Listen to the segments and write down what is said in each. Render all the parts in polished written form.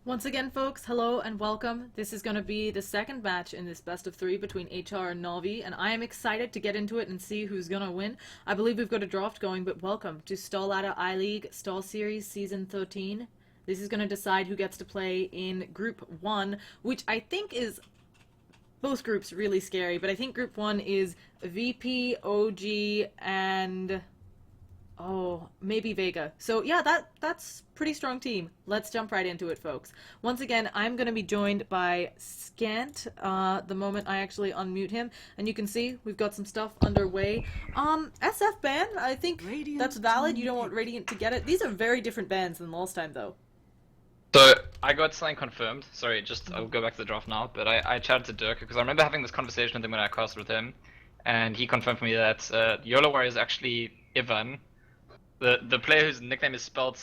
Once again, folks, hello and welcome. This is going to be the second match in this best of three between HR and Navi, and I am excited to get into it and see who's going to win. I believe we've got a draft going, but welcome to Stall Ladder I-League Stall Series Season 13. This is going to decide who gets to play in Group 1, which I think is both groups really scary, but I think Group 1 is VP, OG, and oh, maybe Vega. So yeah, that's pretty strong team. Let's jump right into it, folks. Once again, I'm going to be joined by Scant the moment I actually unmute him. And you can see we've got some stuff underway. SF ban, I think that's valid. You don't want Radiant to get it. These are very different bans than last time, though. So I got something confirmed. Sorry, I'll go back to the draft now. But I chatted to Dirk because I remember having this conversation with him when I casted with him, and he confirmed for me that Llama is actually Ivan. The player whose nickname is spelled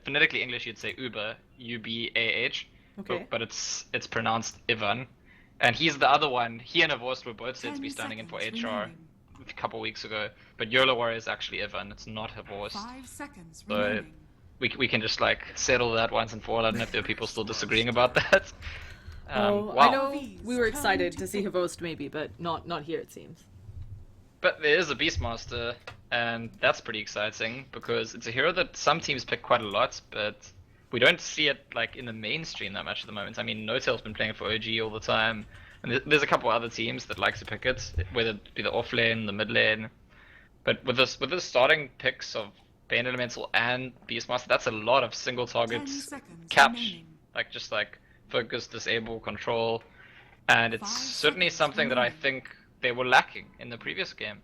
phonetically English, you'd say Uber, U-B-A-H, Okay. but it's pronounced Ivan. And he's the other one. He and Avorst were both said to be standing in for HR a couple weeks ago, but Yola is actually Ivan. It's not Avorst. 5 seconds So remaining. we can just like settle that once and for all. I don't know if there are people still disagreeing about that. Oh, Wow. I know we were excited to see Havost maybe, but not here it seems. But there is a Beastmaster, and that's pretty exciting because it's a hero that some teams pick quite a lot, but we don't see it like in the mainstream that much at the moment. I mean, No-Tail's been playing it for OG all the time, and there's a couple other teams that like to pick it, whether it be the off lane, the mid lane. But with the starting picks of Bane Elemental and Beastmaster, that's a lot of single 10 targets seconds catch, remaining. like focus, disable, control, and it's 5 certainly seconds something that I remaining. think they were lacking in the previous game.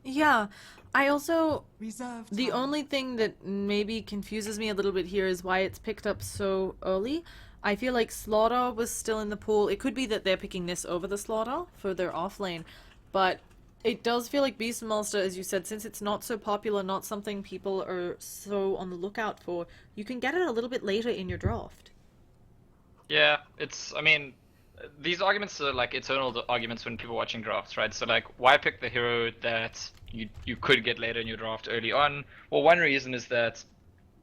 Yeah, I also Reserve the time. only thing that maybe confuses me a little bit here is why it's picked up so early. I feel like Slaughter was still in the pool. It could be that they're picking this over the Slaughter for their off lane, but it does feel like Beastmaster, as you said, since it's not so popular, not something people are so on the lookout for, you can get it a little bit later in your draft. Yeah, I mean, these arguments are like eternal arguments when people are watching drafts, right? So like, why pick the hero that you could get later in your draft early on? Well, one reason is that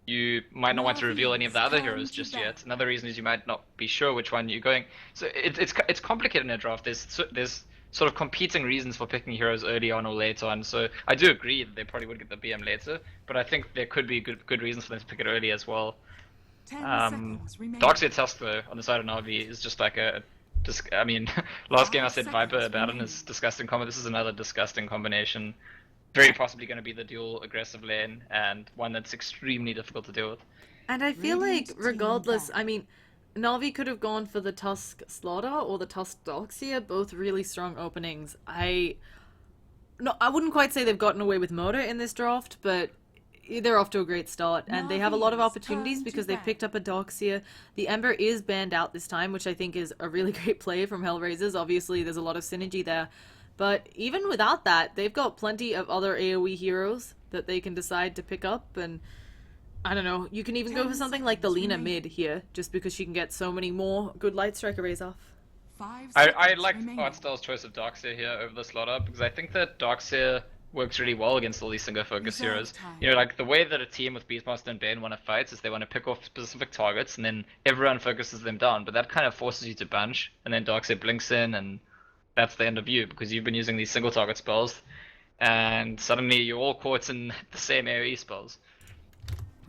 you might not want to reveal any of the other heroes just yet. Another reason is you might not be sure which one you're going. So it's complicated in a draft. There's sort of competing reasons for picking heroes early on or late on. So I do agree that they probably would get the BM later, but I think there could be good reasons for them to pick it early as well. 10 seconds remaining. Darkseid Tusk though on the side of Navi is just like I mean, last game I said 5 Viper seconds about remaining. is disgusting combo. This is another disgusting combination. Very possibly going to be the dual aggressive lane and one that's extremely difficult to deal with. And I feel Radiant like, team regardless, back. I mean, Navi could have gone for the Tusk Slaughter or the Tusk Doxia, both really strong openings. No, I wouldn't quite say they've gotten away with murder in this draft, but they're off to a great start, and they have a lot of Navi's opportunities turn to because they've ban. picked up a Doxia. The Ember is banned out this time, which I think is a really great play from HellRaisers. Obviously, there's a lot of synergy there. But even without that, they've got plenty of other AoE heroes that they can decide to pick up, and I don't know, you can even go 10 for something like the seconds Lena remaining. mid here, just because she can get so many more good Light Strike arrays off. 5 I seconds like remaining. Artstyle's choice of Darkseer here over the Slaughter because I think that Darkseer works really well against all these single focus Reserve heroes. time. You know, like the way that a team with Beastmaster and Bane want to fight is they want to pick off specific targets and then everyone focuses them down, but that kind of forces you to bunch, and then Darkseer blinks in and that's the end of you because you've been using these single target spells and suddenly you're all caught in the same AoE spells.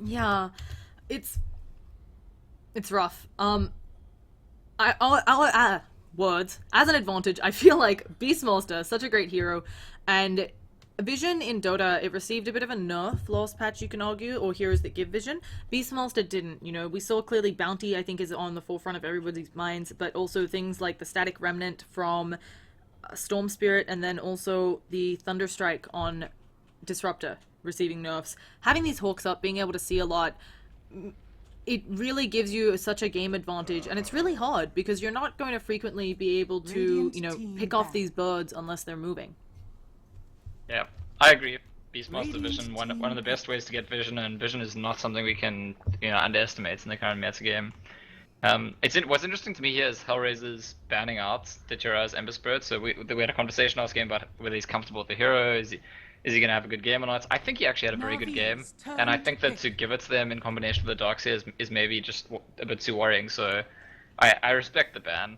Yeah, it's it's rough. I'll words as an advantage. I feel like Beastmaster is such a great hero, and Vision in Dota, it received a bit of a nerf last patch, you can argue, or heroes that give vision. Beastmaster didn't. You know, we saw clearly Bounty, I think, is on the forefront of everybody's minds, but also things like the Static Remnant from Storm Spirit, and then also the Thunderstrike on Disruptor receiving nerfs. Having these hawks up, being able to see a lot, it really gives you such a game advantage, and it's really hard because you're not going to frequently be able to, Radiant you know, team pick off back. these birds unless they're moving. Yeah, I agree. Beastmaster Radiant Vision, one of the team best ways to get Vision, and Vision is not something we can underestimate in the current meta game. What's interesting to me here is HellRaisers banning out the Jira's Ember Spirit. So we had a conversation last game about whether he's comfortable with the hero. Is he going to have a good game or not? I think he actually had a very good game, Navi's turn and I to think that pick. to give it to them in combination with the Darkseer is maybe just a bit too worrying. So I respect the ban,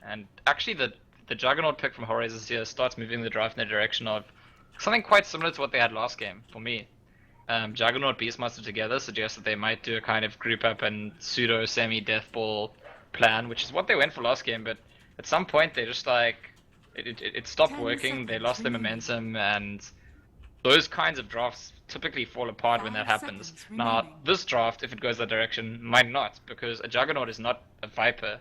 and actually the Juggernaut pick from HellRaisers here starts moving the draft in the direction of something quite similar to what they had last game for me. Juggernaut Beastmaster together suggests that they might do a kind of group up and pseudo semi deathball plan, which is what they went for last game. But at some point they just like it stopped 10 working. They seconds lost their remaining. momentum, and those kinds of drafts typically fall apart when that 5 happens. seconds Now, remaining. this draft, if it goes that direction, might not, because a Juggernaut is not a Viper.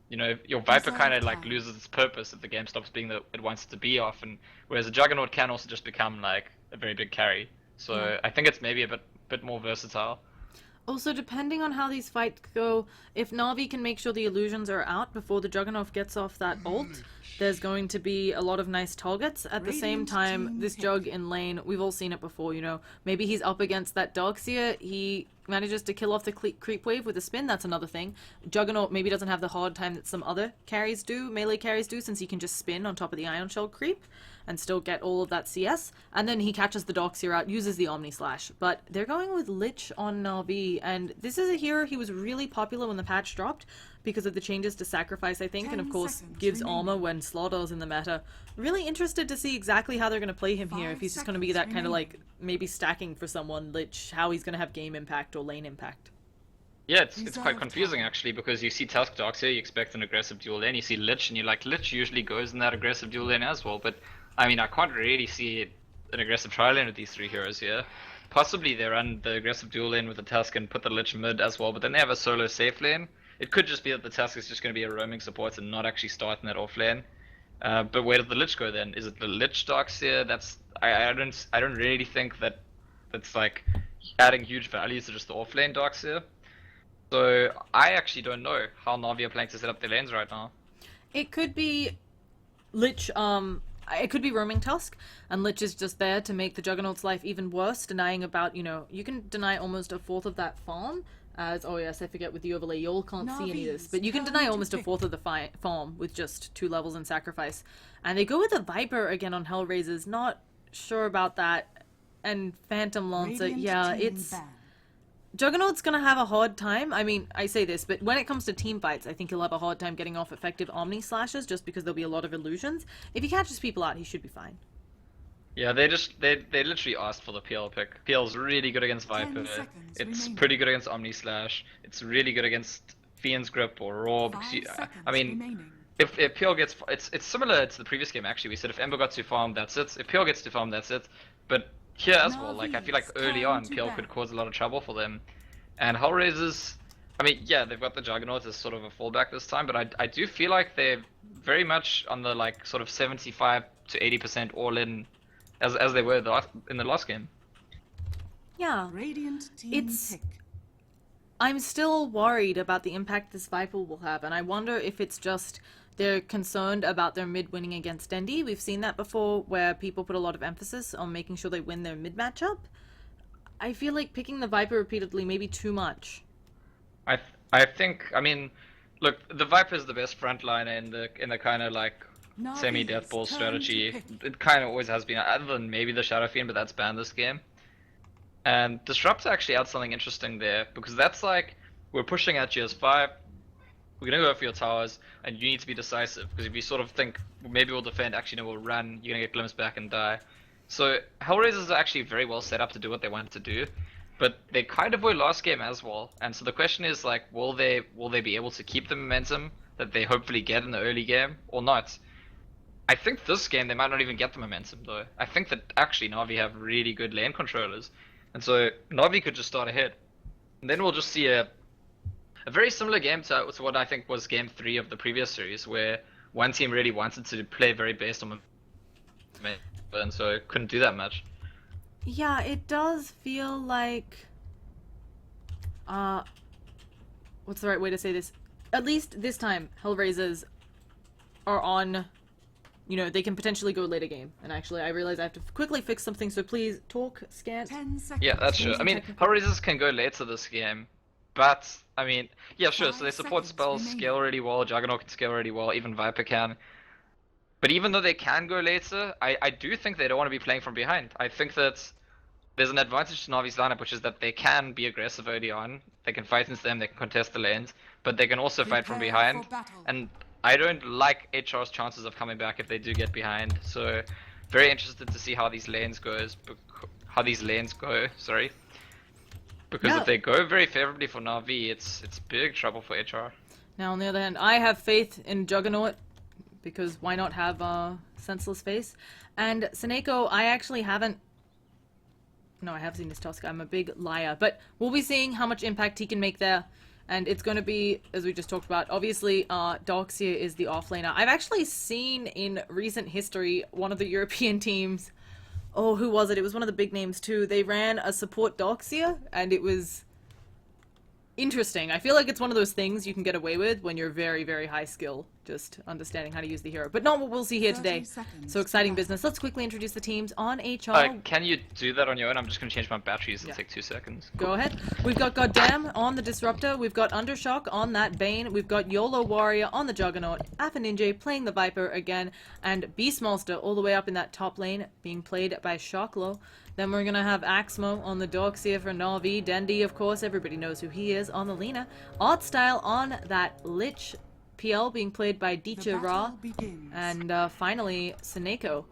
You know, your Viper Reserve kind of like time. loses its purpose if the game stops being that it wants it to be often, whereas a Juggernaut can also just become like a very big carry. So Yeah. I think it's maybe a bit more versatile. Also, depending on how these fights go, if Navi can make sure the illusions are out before the Juggernaut gets off that ult, there's going to be a lot of nice targets. At the same Radiant time, team this pick. Jug in lane, we've all seen it before, you know. Maybe he's up against that Darkseer, he manages to kill off the creep wave with a spin, that's another thing. Juggernaut maybe doesn't have the hard time that some other carries do, melee carries do, since he can just spin on top of the Ion Shell creep and still get all of that CS. And then he catches the Darkseer out, uses the Omni Slash. But they're going with Lich on Na'Vi, and this is a hero he was really popular when the patch dropped because of the changes to Sacrifice, I think, and of 10 course seconds gives remaining. armor when Slaughter's in the meta. Really interested to see exactly how they're going to play him here, 5 if he's just going to be seconds that kind of remaining. like, maybe stacking for someone, Lich, how he's going to have game impact or lane impact. Yeah, it's quite Reserve confusing time. actually, because you see Tusk Darkseer, you expect an aggressive dual lane, you see Lich, and you're like, Lich usually goes in that aggressive dual lane as well, but I mean, I can't really see an aggressive tri lane with these three heroes here. Possibly they run the aggressive dual lane with the Tusk and put the Lich mid as well, but then they have a solo safe lane. It could just be that the Tusk is just going to be a roaming support and not actually start in that off lane. But where does the Lich go then? Is it the Lich Darkseer? That's I don't really think that that's like adding huge value to just the off lane Darkseer. So I actually don't know how Na'Vi are planning to set up their lanes right now. It could be Lich, it could be roaming Tusk, and Lich is just there to make the Juggernaut's life even worse, denying about, you know, you can deny almost a fourth of that farm, as, oh yes, I forget with the overlay, you all can't see any of this, Navi's but you can turn deny to almost a pick. fourth of the farm with just 2 levels in Sacrifice. And they go with a Viper again on HellRaisers, not sure about that, and Phantom Lancer, Radiant yeah, team it's... ban. Juggernaut's gonna have a hard time. I mean, I say this, but when it comes to team fights, I think he'll have a hard time getting off effective Omni Slashes just because there'll be a lot of illusions. If he catches people out, he should be fine. Yeah, they literally asked for the PL pick. PL's really good against 10 Viper. seconds It's remaining. pretty good against Omni Slash. It's really good against Fiend's Grip or Raw. 5 I seconds mean, remaining. if PL gets, it's similar to the previous game actually. We said if Ember got too farmed, that's it. If PL gets too farmed, that's it. But here as well, like I feel like Navi's early turn on, to PL ban. could cause a lot of trouble for them. And HellRaisers, I mean, yeah, they've got the Juggernaut as sort of a fallback this time, but I do feel like they're very much on the like sort of 75 to 80% all in as they were in the last game. Yeah, Radiant team It's- pick. I'm still worried about the impact this Viper will have, and I wonder if it's just they're concerned about their mid winning against Dendi. We've seen that before, where people put a lot of emphasis on making sure they win their mid matchup. I feel like picking the Viper repeatedly may be too much. I think, I mean, look, the Viper is the best frontliner in the kind of like Navi's semi-death ball turn to strategy. pick. It kind of always has been, other than maybe the Shadow Fiend, but that's banned this game. And Disruptor actually adds something interesting there, because that's like, we're pushing at GS5, we're gonna go for your towers, and you need to be decisive, because if you sort of think, maybe we'll defend, actually no, we'll run, you're gonna get glimpsed back and die. So HellRaisers are actually very well set up to do what they want to do, but they kind of were last game as well. And so the question is like, will they be able to keep the momentum that they hopefully get in the early game or not? I think this game they might not even get the momentum though. I think that actually Na'Vi have really good lane controllers, and so Na'Vi could just start ahead, and then we'll just see a very similar game to what I think was game 3 of the previous series, where one team really wanted to play very based on momentum, and so couldn't do that much. Yeah, it does feel like what's the right way to say this? At least this time, HellRaisers are on, you know, they can potentially go later game. And actually, I realize I have to quickly fix something, so please talk, Scant. 10 seconds. Yeah, that's true. I mean, technical. HellRaisers can go later this game, but I mean, yeah, sure. So they 5 support seconds spells, remaining. scale really well. Juggernaut can scale really well. Even Viper can. But even though they can go later, I do think they don't want to be playing from behind. I think that there's an advantage to Navi's lineup, which is that they can be aggressive early on. They can fight into them, they can contest the lanes, but they can also fight from Prepare behind. for battle. And I don't like HR's chances of coming back if they do get behind. So very interested to see how these lanes go. Sorry, because Yeah. if they go very favorably for Navi, it's big trouble for HR. Now, on the other hand, I have faith in Juggernaut, because why not have Senseless Face? And Seneko, I actually haven't... No, I have seen this Tusk. I'm a big liar. But we'll be seeing how much impact he can make there. And it's going to be, as we just talked about, obviously, Darkseer is the offlaner. I've actually seen in recent history one of the European teams... Oh, who was it? It was one of the big names, too. They ran a support Darkseer, and it was... interesting. I feel like it's one of those things you can get away with when you're very, very high skill, just understanding how to use the hero. But not what we'll see here 30 today. seconds So exciting to go. business. Let's quickly introduce the teams on HR. Can you do that on your own? I'm just going to change my batteries. It'll Yeah. take 2 seconds. Go ahead. We've got Goddamn on the Disruptor. We've got Undershock on that Bane. We've got YOLO Warrior on the Juggernaut. Appa Ninja playing the Viper again. And Beastmaster all the way up in that top lane being played by Shocklo. Then we're going to have Axmo on the Darkseer for Na'Vi. Dendi, of course, everybody knows who he is on the Lina. Artstyle on that Lich PL being played by The Dicha Ra. battle begins. And finally, Seneko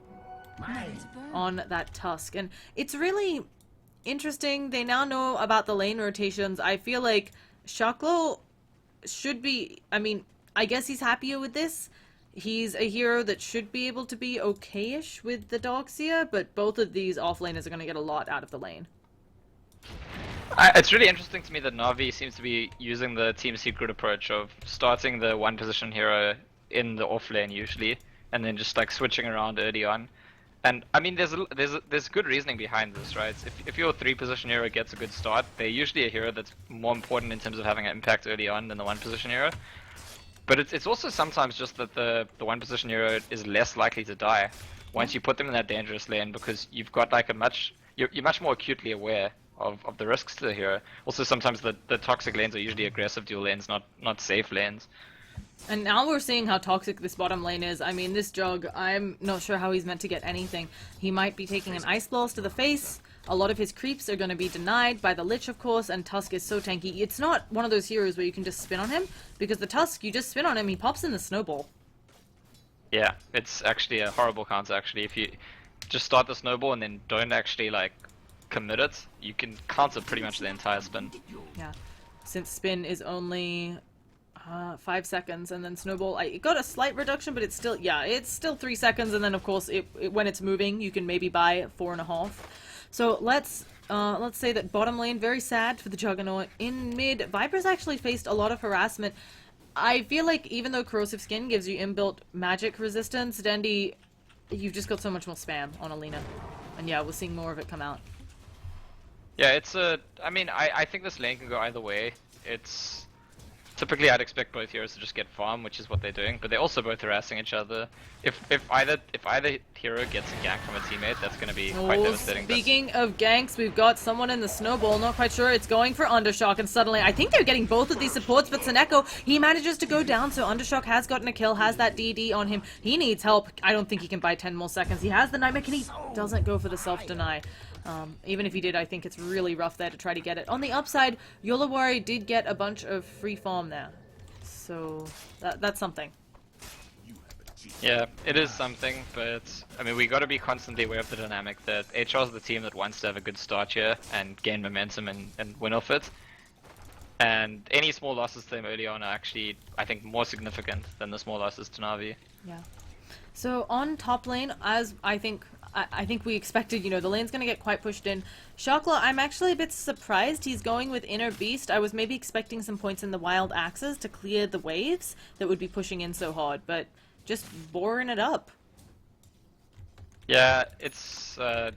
Ready to burn. on that Tusk. And it's really interesting. They now know about the lane rotations. I feel like Shocklo should be... I mean, I guess he's happier with this. He's a hero that should be able to be okay-ish with the Darkseer, but both of these offlaners are going to get a lot out of the lane. It's really interesting to me that Navi seems to be using the team secret approach of starting the one position hero in the off lane usually, and then just like switching around early on. And I mean, there's good reasoning behind this, right? If your 3-position hero gets a good start, they're usually a hero that's more important in terms of having an impact early on than the 1-position hero. But it's also sometimes just that the 1-position hero is less likely to die once you put them in that dangerous lane, because you've got like you're much more acutely aware of the risks to the hero. Also, sometimes the toxic lanes are usually aggressive dual lanes, not safe lanes. And now we're seeing how toxic this bottom lane is. I mean, this Jug, I'm not sure how he's meant to get anything. He might be taking an Ice Blast to the face. A lot of his creeps are going to be denied by the Lich, of course, and Tusk is so tanky. It's not one of those heroes where you can just spin on him, because the Tusk, you just spin on him, he pops in the snowball. Yeah, it's actually a horrible counter, actually. If you just start the snowball and then don't actually, like, commit it, you can counter pretty much the entire spin. Yeah, since spin is only 5 seconds, and then snowball, it got a slight reduction, but it's still, yeah, it's still 3 seconds, and then, of course, when it's moving, you can maybe buy 4.5. So let's say that bottom lane, very sad for the Juggernaut. In mid, Viper's actually faced a lot of harassment. I feel like even though Corrosive Skin gives you inbuilt magic resistance, Dendi, you've just got so much more spam on Alina. And yeah, we're seeing more of it come out. Yeah, I mean, I think this lane can go either way. It's... Typically, I'd expect both heroes to just get farm, which is what they're doing, but they're also both harassing each other. If either hero gets a gank from a teammate, that's going to be quite Oh, devastating. speaking of ganks, we've got someone in the snowball, not quite sure. It's going for Undershock, and suddenly, I think they're getting both of these supports, but Seneko, he manages to go down, so Undershock has gotten a kill, has that DD on him. He needs help. I don't think he can buy 10 more seconds. He has the Nightmare, and he doesn't go for the self-deny. Even if he did, I think it's really rough there to try to get it. On the upside, Yolawari did get a bunch of free farm there. So, that's something. Yeah, it is something, but I mean, we got to be constantly aware of the dynamic that HR is the team that wants to have a good start here and gain momentum and win off it. And any small losses to them early on are actually, I think, more significant than the small losses to Na'Vi. Yeah. So on top lane, as I think we expected, the lane's gonna get quite pushed in. Shockla, I'm actually a bit surprised he's going with Inner Beast. I was maybe expecting some points in the Wild Axes to clear the waves that would be pushing in so hard, but just boring it up. Yeah, it's I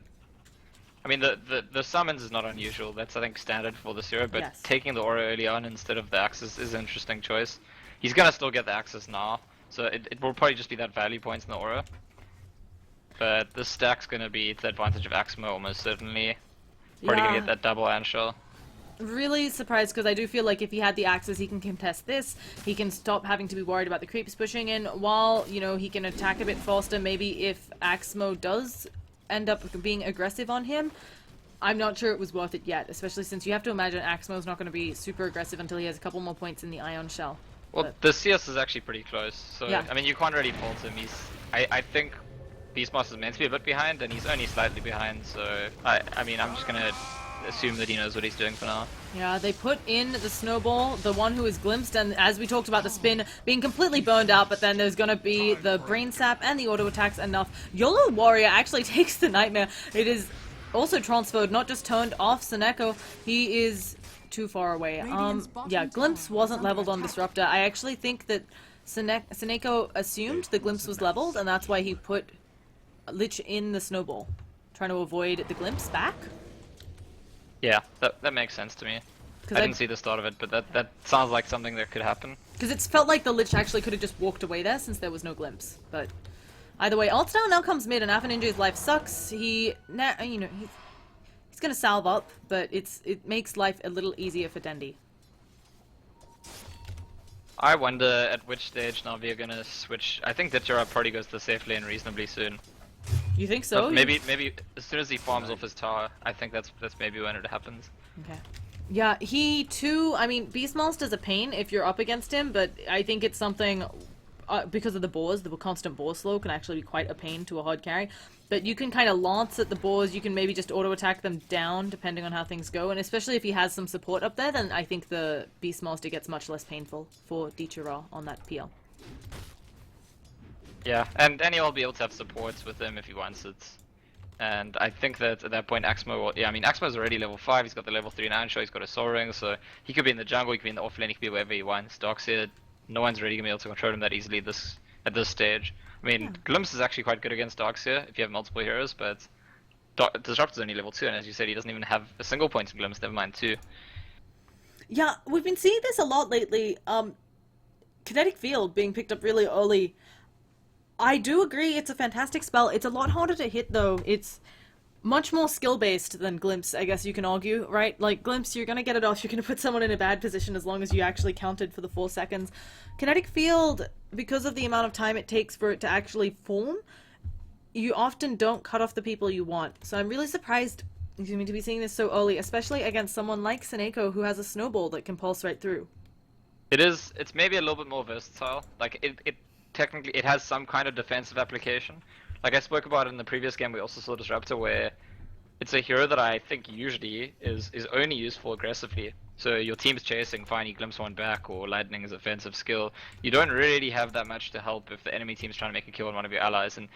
mean, the summons is not unusual. That's, I think, standard for this hero, but Yes. taking the aura early on instead of the axis is an interesting choice. He's gonna still get the axis now, so it will probably just be that value points in the aura. But this stack's gonna be to the advantage of Axmo almost certainly. Probably gonna get that double Anshell. really surprised because I do feel like if he had the axes, he can contest this. He can stop having to be worried about the creeps pushing in while, you know, he can attack a bit faster. Maybe if Axmo does end up being aggressive on him, I'm not sure it was worth it yet, especially since you have to imagine Axmo's not going to be super aggressive until he has a couple more points in the Ion Shell. Well, But the CS is actually pretty close, so yeah. I mean you can't really fault him. I think Beastmaster's meant to be a bit behind, and he's only slightly behind. So I mean I'm just gonna assume that he knows what he's doing for now. Yeah, they put in the snowball, the one who is glimpsed, and as we talked about the spin being completely burned out, but then there's gonna be the brain sap and the auto attacks enough. YOLO Warrior actually takes the nightmare. It is also transferred, not just turned off Seneko. He is too far away. Yeah, Glimpse wasn't leveled on Disruptor. I actually think that Seneko assumed the Glimpse was leveled, and that's why he put Lich in the snowball, trying to avoid the Glimpse back. Yeah, that makes sense to me. I didn't see the start of it, but that sounds like something that could happen. Because it felt like the Lich actually could have just walked away there since there was no Glimpse. But either way, Altstyle now comes mid, and Alpha Ninja's life sucks. He's gonna salve up, but it makes life a little easier for Dendi. I wonder at which stage Navi are gonna switch. I think that Jura probably goes to the safe lane reasonably soon. You think so? But maybe as soon as he farms off his tower, I think that's maybe when it happens. Okay. Yeah, he too. I mean, Beastmaster's a pain if you're up against him, but I think it's something because of the boars. The constant boar slow can actually be quite a pain to a hard carry. But you can kind of lance at the boars. You can maybe just auto attack them down depending on how things go, and especially if he has some support up there, then I think the Beastmaster gets much less painful for Dichira on that PL. Yeah, and he'll be able to have supports with him if he wants it. And I think that at that point Axmo will, yeah, I mean Axmo's already level 5, he's got the level 3 9 show, he's got a soul ring, so he could be in the jungle, he could be in the offlane, he could be wherever he wants. Darkseid, no one's really gonna be able to control him that easily at this stage. I mean, Yeah. Glimpse is actually quite good against Darkseid if you have multiple heroes, but Disruptor's only level 2, and as you said, he doesn't even have a single point in Glimpse, never mind 2. Yeah, we've been seeing this a lot lately. Kinetic Field being picked up really early. I do agree, it's a fantastic spell. It's a lot harder to hit, though. It's much more skill-based than Glimpse, I guess you can argue, right? Like, Glimpse, you're gonna get it off, you're gonna put someone in a bad position as long as you actually counted for the 4 seconds. Kinetic Field, because of the amount of time it takes for it to actually form, you often don't cut off the people you want. So I'm really surprised, to be seeing this so early, especially against someone like Seneko, who has a snowball that can pulse right through. It's maybe a little bit more versatile. Like, it technically, it has some kind of defensive application. Like I spoke about in the previous game, we also saw Disruptor, where it's a hero that I think usually is only useful aggressively. So your team's chasing, fine, you glimpse one back, or lightning is offensive skill. You don't really have that much to help if the enemy team's trying to make a kill on one of your allies. And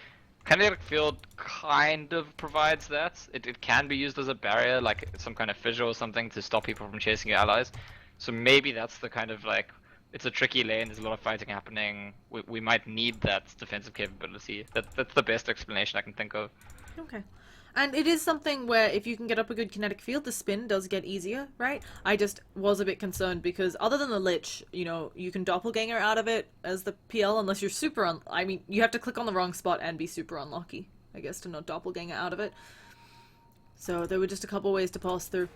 Kinetic Field kind of provides that. It can be used as a barrier, like some kind of fissure or something to stop people from chasing your allies. So maybe that's the kind of like, it's a tricky lane, there's a lot of fighting happening, we might need that defensive capability. That's the best explanation I can think of. Okay. And it is something where if you can get up a good kinetic field, the spin does get easier, right? I just was a bit concerned because other than the Lich, you know, you can doppelganger out of it as the PL unless you're super I mean, you have to click on the wrong spot and be super unlucky, I guess, to not doppelganger out of it. So there were just a couple ways to pass through.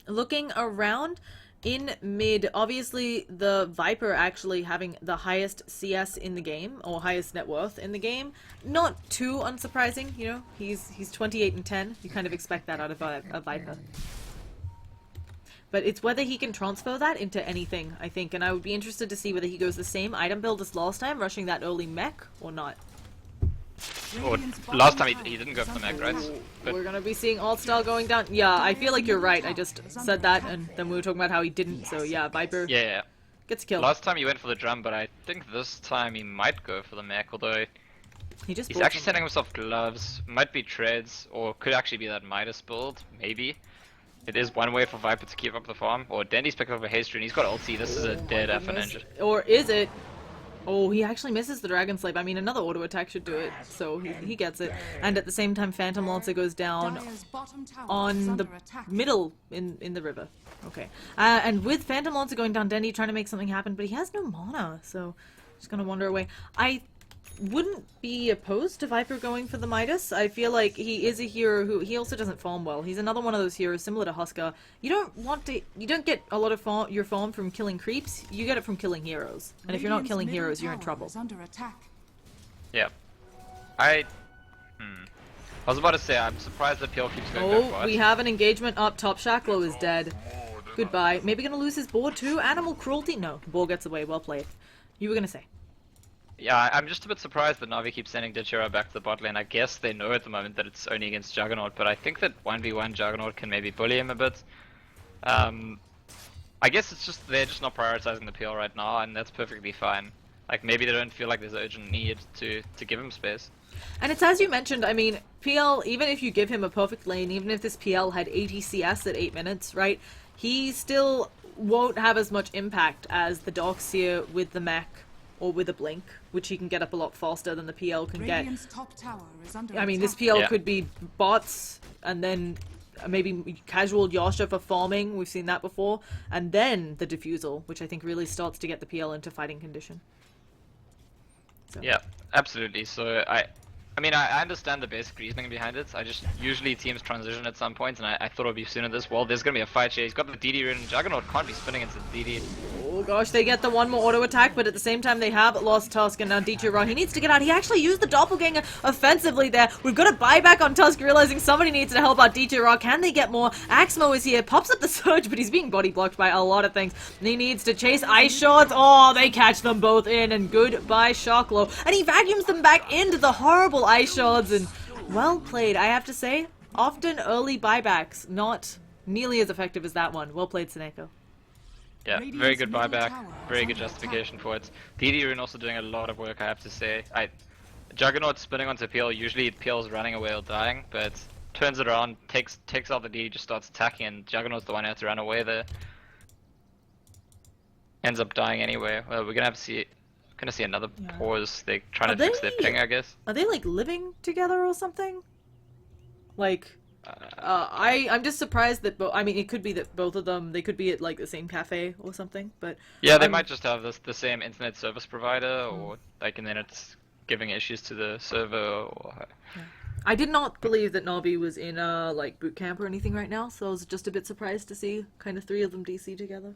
Looking around, in mid, obviously the Viper actually having the highest CS in the game, or highest net worth in the game. Not too unsurprising, you know, he's 28 and 10. You kind of expect that out of a Viper. But it's whether he can transfer that into anything, I think, and I would be interested to see whether he goes the same item build as last time, rushing that early mech, or not. Or last time he didn't go for the mech, right? But We're gonna be seeing Altstyle going down. Yeah, I feel like you're right. I just said that, and then we were talking about how he didn't. So yeah, Viper yeah. gets killed. Last time he went for the drum, but I think this time he might go for the mech, although He just he's bought actually something. sending himself gloves. Might be treads, or could actually be that Midas build, maybe. It is one way for Viper to keep up the farm. Or Dandy's picked up a haste tree and he's got ulti. This is a dead Alpha Ninja. Or is it? Oh, he actually misses the Dragon Slave. I mean, another auto attack should do it, so he gets it. And at the same time, Phantom Lancer goes down Dire's bottom tower is on the under attack. middle in the river. Okay. And with Phantom Lancer going down, Dendy trying to make something happen, but he has no mana, so just gonna wander away. I wouldn't be opposed to Viper going for the Midas. I feel like he is a hero who he also doesn't farm well. He's another one of those heroes similar to Husker. You don't get a lot of your farm from killing creeps. You get it from killing heroes. And if you're not killing heroes, you're in trouble. Under attack. Yeah. I was about to say, I'm surprised that PL keeps going back Oh, bot. we have an engagement up top. Shaklo is dead. Goodbye. Maybe gonna lose his board too? Animal cruelty? No. Ball gets away. Well played. You were gonna say. Yeah, I'm just a bit surprised that Na'Vi keeps sending Ditchera back to the bot lane. I guess they know at the moment that it's only against Juggernaut, but I think that 1v1 Juggernaut can maybe bully him a bit. I guess it's just they're just not prioritizing the PL right now, and that's perfectly fine. Like, maybe they don't feel like there's an urgent need to give him space. And it's as you mentioned, I mean, PL, even if you give him a perfect lane, even if this PL had 80 CS at 8 minutes, right, he still won't have as much impact as the Darkseer with the mech or with a blink, which he can get up a lot faster than the PL can Radiant's top tower is under I mean, this attack. PL Yeah. could be bots, and then maybe casual Yasha for farming, we've seen that before, and then the Diffusal, which I think really starts to get the PL into fighting condition. So. Yeah, absolutely. So I mean, I understand the basic reasoning behind it. I just usually teams transition at some point, and I thought it would be sooner this. Well, there's gonna be a fight here. He's got the DD rune. Juggernaut can't be spinning into the DD. Oh gosh, they get the one more auto attack, but at the same time they have lost Tusk, and now Dichira, he needs to get out. He actually used the doppelganger offensively there. We've got a buyback on Tusk, realizing somebody needs to help out Dichira. Can they get more? Axmo is here, pops up the surge, but he's being body blocked by a lot of things. And he needs to chase ice shots. Oh, they catch them both in, and goodbye Shocklow. And he vacuums them back into the horrible ice shots, and well played, I have to say. Often early buybacks, not nearly as effective as that one. Well played, Seneko. Yeah, Radiant's very good middle buyback, tower very is good under justification for it. DD rune also doing a lot of work, I have to say. Juggernaut spinning onto PL, usually PL's running away or dying, but turns it around, takes out the DD, just starts attacking, and Juggernaut's the one who had to run away there. Ends up dying anyway. Well, we're gonna see another pause. They're trying to fix their ping, I guess. Are they like living together or something? Like, I'm just surprised that I mean, it could be that both of them, they could be at like the same cafe or something, but Yeah, they might just have the same internet service provider, or like, and then it's giving issues to the server. Or I did not believe that Navi was in like boot camp or anything right now, so I was just a bit surprised to see kind of 3 of them DC together.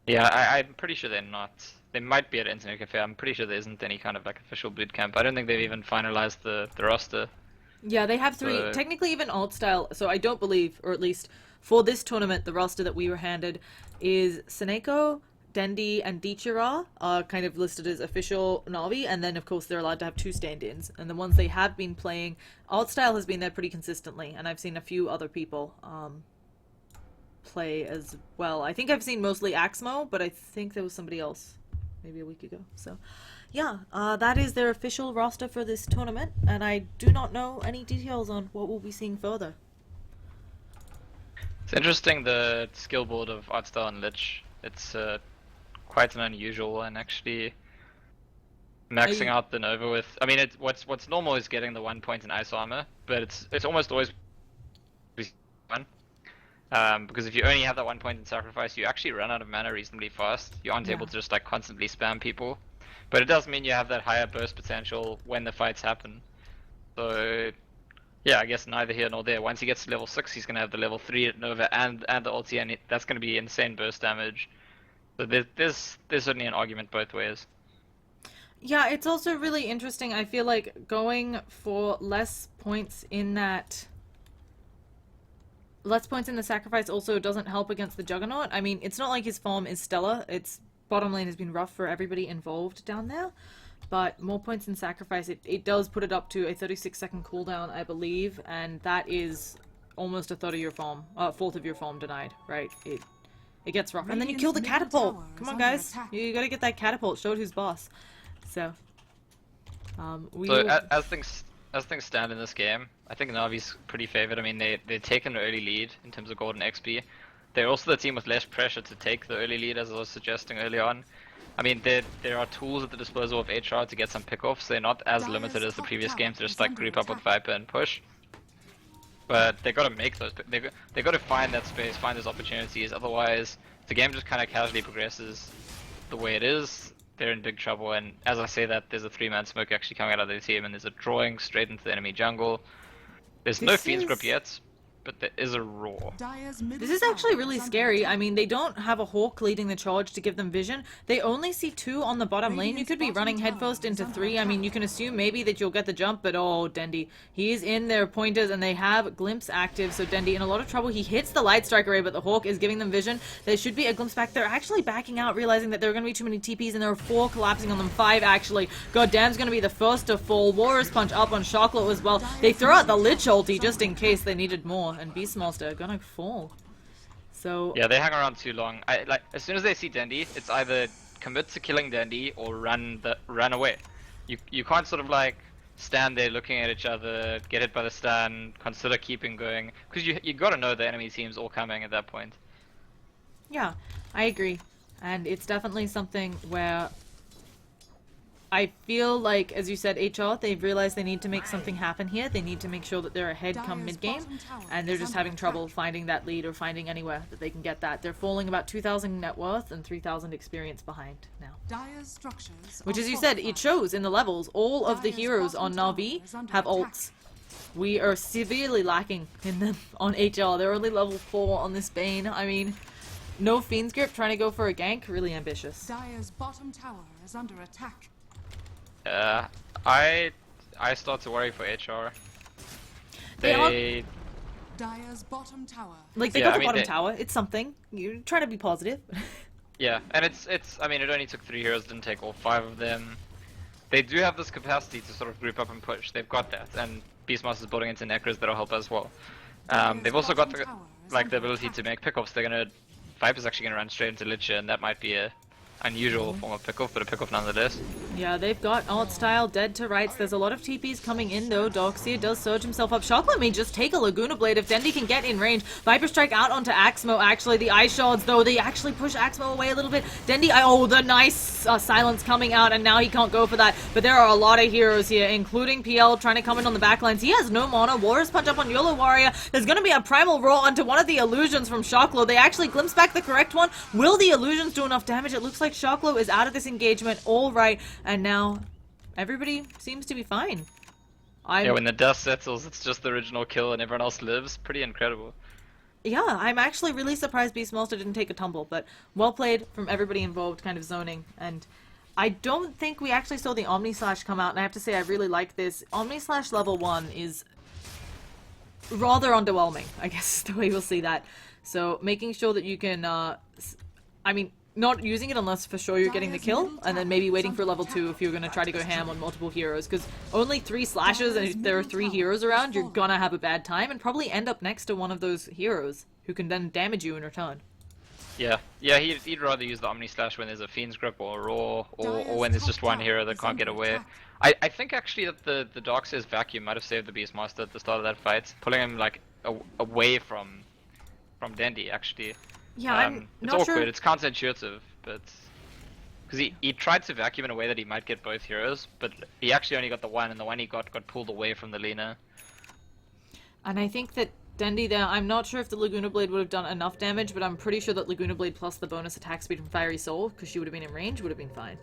Yeah, I'm pretty sure they're not. They might be at Internet Cafe. I'm pretty sure there isn't any kind of like official boot camp. I don't think they've even finalized the roster. Yeah, they have 3, So- technically even alt style, so I don't believe, or at least for this tournament, the roster that we were handed is Seneko, Dendi, and Dichira are kind of listed as official Navi, and then of course they're allowed to have 2 stand-ins, and the ones they have been playing, alt style has been there pretty consistently, and I've seen a few other people play as well. I think I've seen mostly Axmo, but I think there was somebody else maybe a week ago, so yeah, that is their official roster for this tournament, and I do not know any details on what we'll be seeing further. It's interesting, the skill board of Artstyle and Lich. It's quite an unusual one, actually. Maxing out the Nova with, I mean, what's normal is getting the 1 point in ice armor, but it's almost always one. Because if you only have that 1 point in sacrifice, you actually run out of mana reasonably fast. You aren't able to just like constantly spam people. But it does mean you have that higher burst potential when the fights happen. So yeah, I guess neither here nor there. Once he gets to level 6, he's gonna have the level 3 Nova and the ulti, and that's gonna be insane burst damage. So there's certainly an argument both ways. Yeah, it's also really interesting. I feel like going for less points in that... Less points in the sacrifice also doesn't help against the Juggernaut. I mean, it's not like his farm is stellar. Its bottom lane has been rough for everybody involved down there. But more points in sacrifice, it does put it up to a 36-second cooldown, I believe. And that is almost a third of your farm, fourth of your farm denied, right? It gets rough. And then you kill the Radiant's catapult! middle tower Come is on, under guys. attack. You gotta get that catapult. Show it who's boss. So... So as things stand in this game, I think Navi's pretty favored. I mean, they take an early lead in terms of golden XP. They're also the team with less pressure to take the early lead, as I was suggesting early on. I mean, there are tools at the disposal of HR to get some pickoffs. They're not as limited as the previous games to just like group up with Viper and push. But they got to make those. They got to find that space, find those opportunities. Otherwise, the game just kind of casually progresses the way it is. they're in big trouble. And as I say that, there's a 3-man smoke actually coming out of their team, and there's a drawing straight into the enemy jungle. There's no Fiend's Grip yet, but there is a Roar. This is actually really scary. I mean, they don't have a Hawk leading the charge to give them vision. They only see 2 on the bottom lane. You could be running headfirst into 3. I mean, you can assume maybe that you'll get the jump, but oh, Dendi. He's in their pointers, and they have Glimpse active, so Dendi in a lot of trouble. He hits the Light Strike array, but the Hawk is giving them vision. There should be a Glimpse back. They're actually backing out, realizing that there are going to be too many TPs, and there are 4 collapsing on them. 5, actually. Goddamn's going to be the first to fall. Warrior's Punch up on Shocklow as well. They throw out the Lich ulti just in case they needed more, and Beastmaster gonna fall. So yeah, they hang around too long. Like as soon as they see Dendi, it's either commit to killing Dendi or run away. You can't sort of like stand there looking at each other, get hit by the stun, consider keeping going, because you gotta know the enemy team's all coming at that point. yeah, I agree, and it's definitely something where I feel like, as you said, HR, they've realized they need to make something happen here. They need to make sure that they're ahead come mid-game, and they're just having trouble finding that lead or finding anywhere that they can get that. They're falling about 2,000 net worth and 3,000 experience behind now. Which, as you said, it shows in the levels. All of the heroes on Na'Vi have ults. We are severely lacking in them on HR. They're only level 4 on this Bane. I mean, no Fiend's Grip, trying to go for a gank, really ambitious. Dire's bottom tower is under attack. I start to worry for HR. They Dire's bottom tower. Like, they got the bottom tower. It's something. You're trying to be positive. Yeah, and it's. I mean, it only took 3 heroes, didn't take all 5 of them. They do have this capacity to sort of group up and push. They've got that, and Beastmaster's building into Necros that'll help as well. They've also got the ability to make pickoffs. Viper's actually gonna run straight into Licha, and that might be a unusual form of pickoff, but a pickoff nonetheless. Yeah, they've got alt style dead to rights. There's a lot of TPs coming in though. Doxia does surge himself up. Shocklow may just take a Laguna Blade if Dendi can get in range. Viper Strike out onto Axmo actually. The Ice Shards though, they actually push Axmo away a little bit. Dendi, oh, the nice silence coming out, and now he can't go for that. But there are a lot of heroes here, including PL trying to come in on the backlines. He has no mana. Warrior's Punch up on YOLO Warrior. There's going to be a Primal Roar onto one of the illusions from Shocklow. They actually glimpse back the correct one. Will the illusions do enough damage? It looks like Shocklow is out of this engagement. All right, and now everybody seems to be fine. Yeah, when the dust settles, it's just the original kill and everyone else lives. Pretty incredible. Yeah, I'm actually really surprised Beastmaster didn't take a tumble, but well played from everybody involved, kind of zoning. And I don't think we actually saw the Omni Slash come out, and I have to say I really like this. Omni Slash level 1 is rather underwhelming, I guess is the way we'll see that. So making sure that you can, I mean, not using it unless for sure you're getting the kill, and then maybe waiting for level 2 if you're going to try to go ham on multiple heroes, because only 3 slashes and if there are 3 heroes around, you're gonna have a bad time and probably end up next to one of those heroes who can then damage you in return. Yeah, he'd rather use the Omni Slash when there's a Fiend's Grip or a Roar, or when there's just one hero that can't get away. I think actually that the Darkseer's Vacuum might have saved the Beastmaster at the start of that fight, pulling him like away from Dendi actually. Yeah, I'm it's not awkward, sure. it's counterintuitive, but because he tried to vacuum in a way that he might get both heroes, but he actually only got the one, and the one he got pulled away from the Lina. And I think that Dendi there, I'm not sure if the Laguna Blade would have done enough damage, but I'm pretty sure that Laguna Blade plus the bonus attack speed from Fiery Soul, because she would have been in range, would have been fine.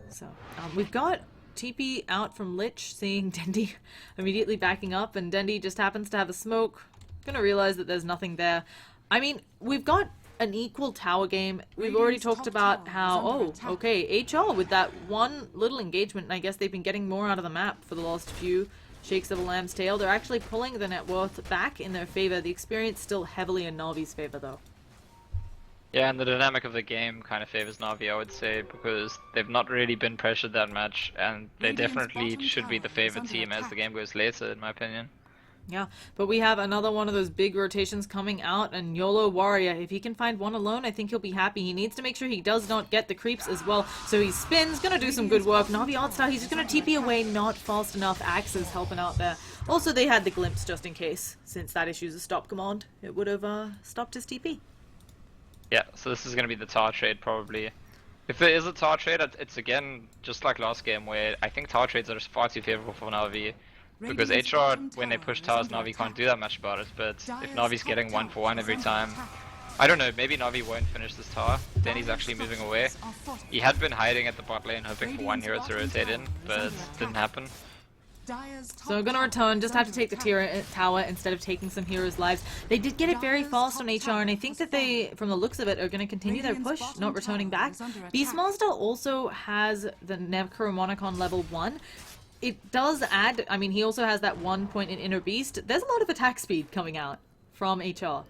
So, we've got TP out from Lich, seeing Dendi immediately backing up, and Dendi just happens to have a smoke. Gonna realize that there's nothing there. I mean, we've got an equal tower game. We've already talked about how, oh, okay, HR with that one little engagement, and I guess they've been getting more out of the map for the last few shakes of a lamb's tail. They're actually pulling the net worth back in their favor. The experience still heavily in Na'Vi's favor, though. Yeah, and the dynamic of the game kind of favors Na'Vi, I would say, because they've not really been pressured that much, and they definitely should be the favored team as the game goes later, in my opinion. Yeah, but we have another one of those big rotations coming out, and YOLO Warrior, if he can find one alone, I think he'll be happy. He needs to make sure he does not get the creeps as well, so he spins, gonna do some good work. Na'Vi Artstyle, he's just gonna TP away, not fast enough. Axe is helping out there. Also, they had the glimpse just in case, since that issues a stop command. It would have stopped his TP. Yeah, so this is gonna be the tower trade, probably. If there is a tower trade, it's again, just like last game, where I think tower trades are just far too favorable for Na'Vi. Because HR, when they push towers, Na'Vi can't do that much about it, but if Na'Vi's getting 1-for-1 every time, I don't know, maybe Navi won't finish this tower. Then he's actually moving away. He had been hiding at the bot lane hoping for one hero to rotate in, but it didn't happen. So I'm gonna return, just have to take the tower instead of taking some heroes' lives. They did get it very fast on HR, and I think that they, from the looks of it, are gonna continue their push, not returning back. Beastmaster also has the Necromonicon level 1. It does add, I mean, he also has that 1 point in Inner Beast. There's a lot of attack speed coming out from HR.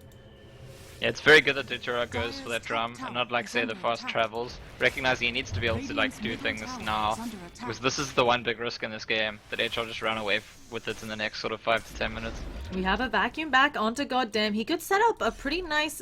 Yeah, it's very good that Dejura goes for that drum and not like say the fast travels, recognizing he needs to be able to like do things now, because this is the one big risk in this game, that HR just run away with it in the next sort of 5 to 10 minutes. We have a vacuum back onto Goddamn. He could set up a pretty nice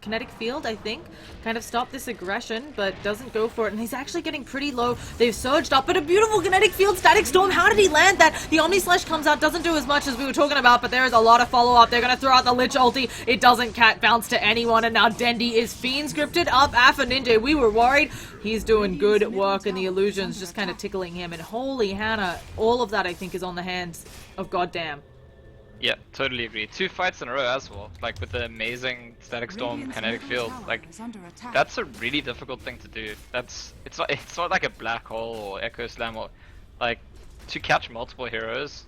kinetic field, I think, kind of stop this aggression, but doesn't go for it, and he's actually getting pretty low. They've surged up, but a beautiful kinetic field, Static Storm. How did he land that? The Omni Slash comes out, doesn't do as much as we were talking about, but there is a lot of follow-up. They're going to throw out the Lich ulti. It doesn't bounce to anyone, and now Dendi is fiend scripted up Alpha Ninja. We were worried. He's doing good work, and the illusions just kind of tickling him, and holy Hannah, all of that I think is on the hands of Goddamn. Yeah, totally agree. 2 fights in a row as well, like with the amazing Static Storm kinetic field. Like, that's a really difficult thing to do. It's not like a black hole or Echo Slam or like to catch multiple heroes,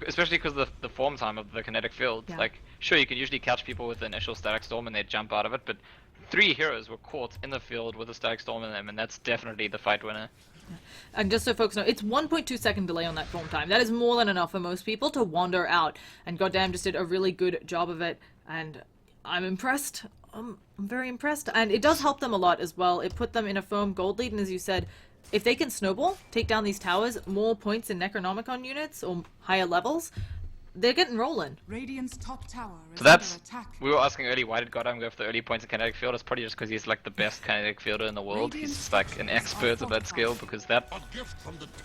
especially because of the form time of the kinetic field. Yeah. Like, sure, you can usually catch people with the initial Static Storm and they jump out of it, but 3 heroes were caught in the field with a Static Storm in them, and that's definitely the fight winner. And just so folks know, it's 1.2 second delay on that form time. That is more than enough for most people to wander out. And Goddamn just did a really good job of it. And I'm impressed. I'm very impressed. And it does help them a lot as well. It put them in a firm gold lead. And as you said, if they can snowball, take down these towers, more points in Necronomicon units or higher levels, they're getting rolling. Radiant's top tower is So that's, under attack. we were asking early, why did Goddamn go for the early points in kinetic field? It's probably just because he's like the best kinetic fielder in the world. He's just like an expert at that skill, because that,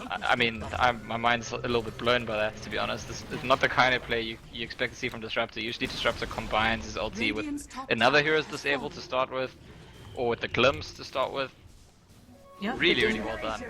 I mean, my mind's a little bit blown by that, to be honest. This is not the kind of play you expect to see from Disruptor. Usually Disruptor combines his ulti with another hero's disabled to start with, or with the glimpse to start with. Yeah, Really, really well done.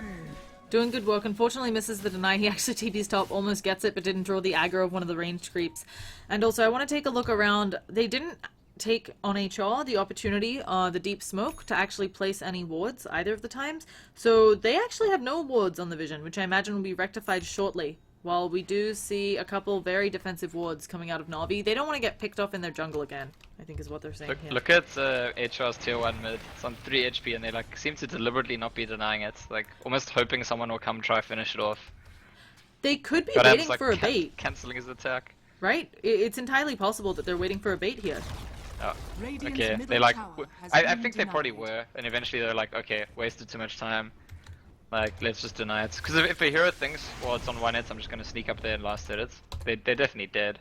doing good work. Unfortunately misses the deny. He actually TP's top, almost gets it, but didn't draw the aggro of one of the ranged creeps. And also I want to take a look around. They didn't take on HR the opportunity, the deep smoke, to actually place any wards either of the times. So they actually have no wards on the vision, which I imagine will be rectified shortly. While we do see a couple very defensive wards coming out of Na'Vi, they don't want to get picked off in their jungle again, I think is what they're saying here. Look at HR's tier 1 mid. It's on 3 HP and they like seem to deliberately not be denying it. Like almost hoping someone will come try finish it off. They could be Goddamn's, waiting like, for a bait, cancelling his attack. right? It's entirely possible that they're waiting for a bait here. Oh, Radiant's okay. middle They like, tower has I been think they probably denied. were, and eventually they're like, okay, wasted too much time. Like, let's just deny it. Because if a hero thinks, well, it's on 1 hit, I'm just gonna sneak up there and last hit it, they're definitely dead.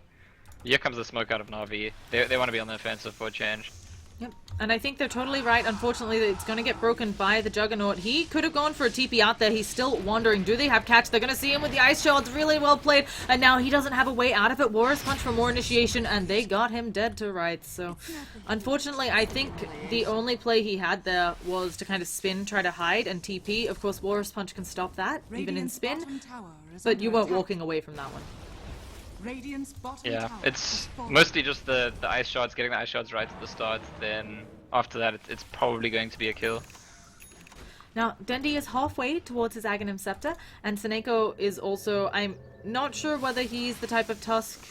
Here comes the smoke out of Na'Vi. They want to be on the offensive for a change. Yep, and I think they're totally right. Unfortunately, it's going to get broken by the Juggernaut. He could have gone for a TP out there. He's still wandering. Do they have catch? They're going to see him with the Ice Shell. It's really well played, and now he doesn't have a way out of it. Warriors Punch for more initiation, and they got him dead to rights. So, unfortunately, I think the only play he had there was to kind of spin, try to hide, and TP. Of course, Warriors Punch can stop that, even in Radiant's spin, bottom tower is but under you weren't attack. walking away from that one. Radiant's bottom Yeah, tower it's has fallen. mostly just the ice shards, getting the ice shards right at the start, then after that it's probably going to be a kill. Now, Dendi is halfway towards his Aghanim Scepter, and Seneko is also, I'm not sure whether he's the type of Tusk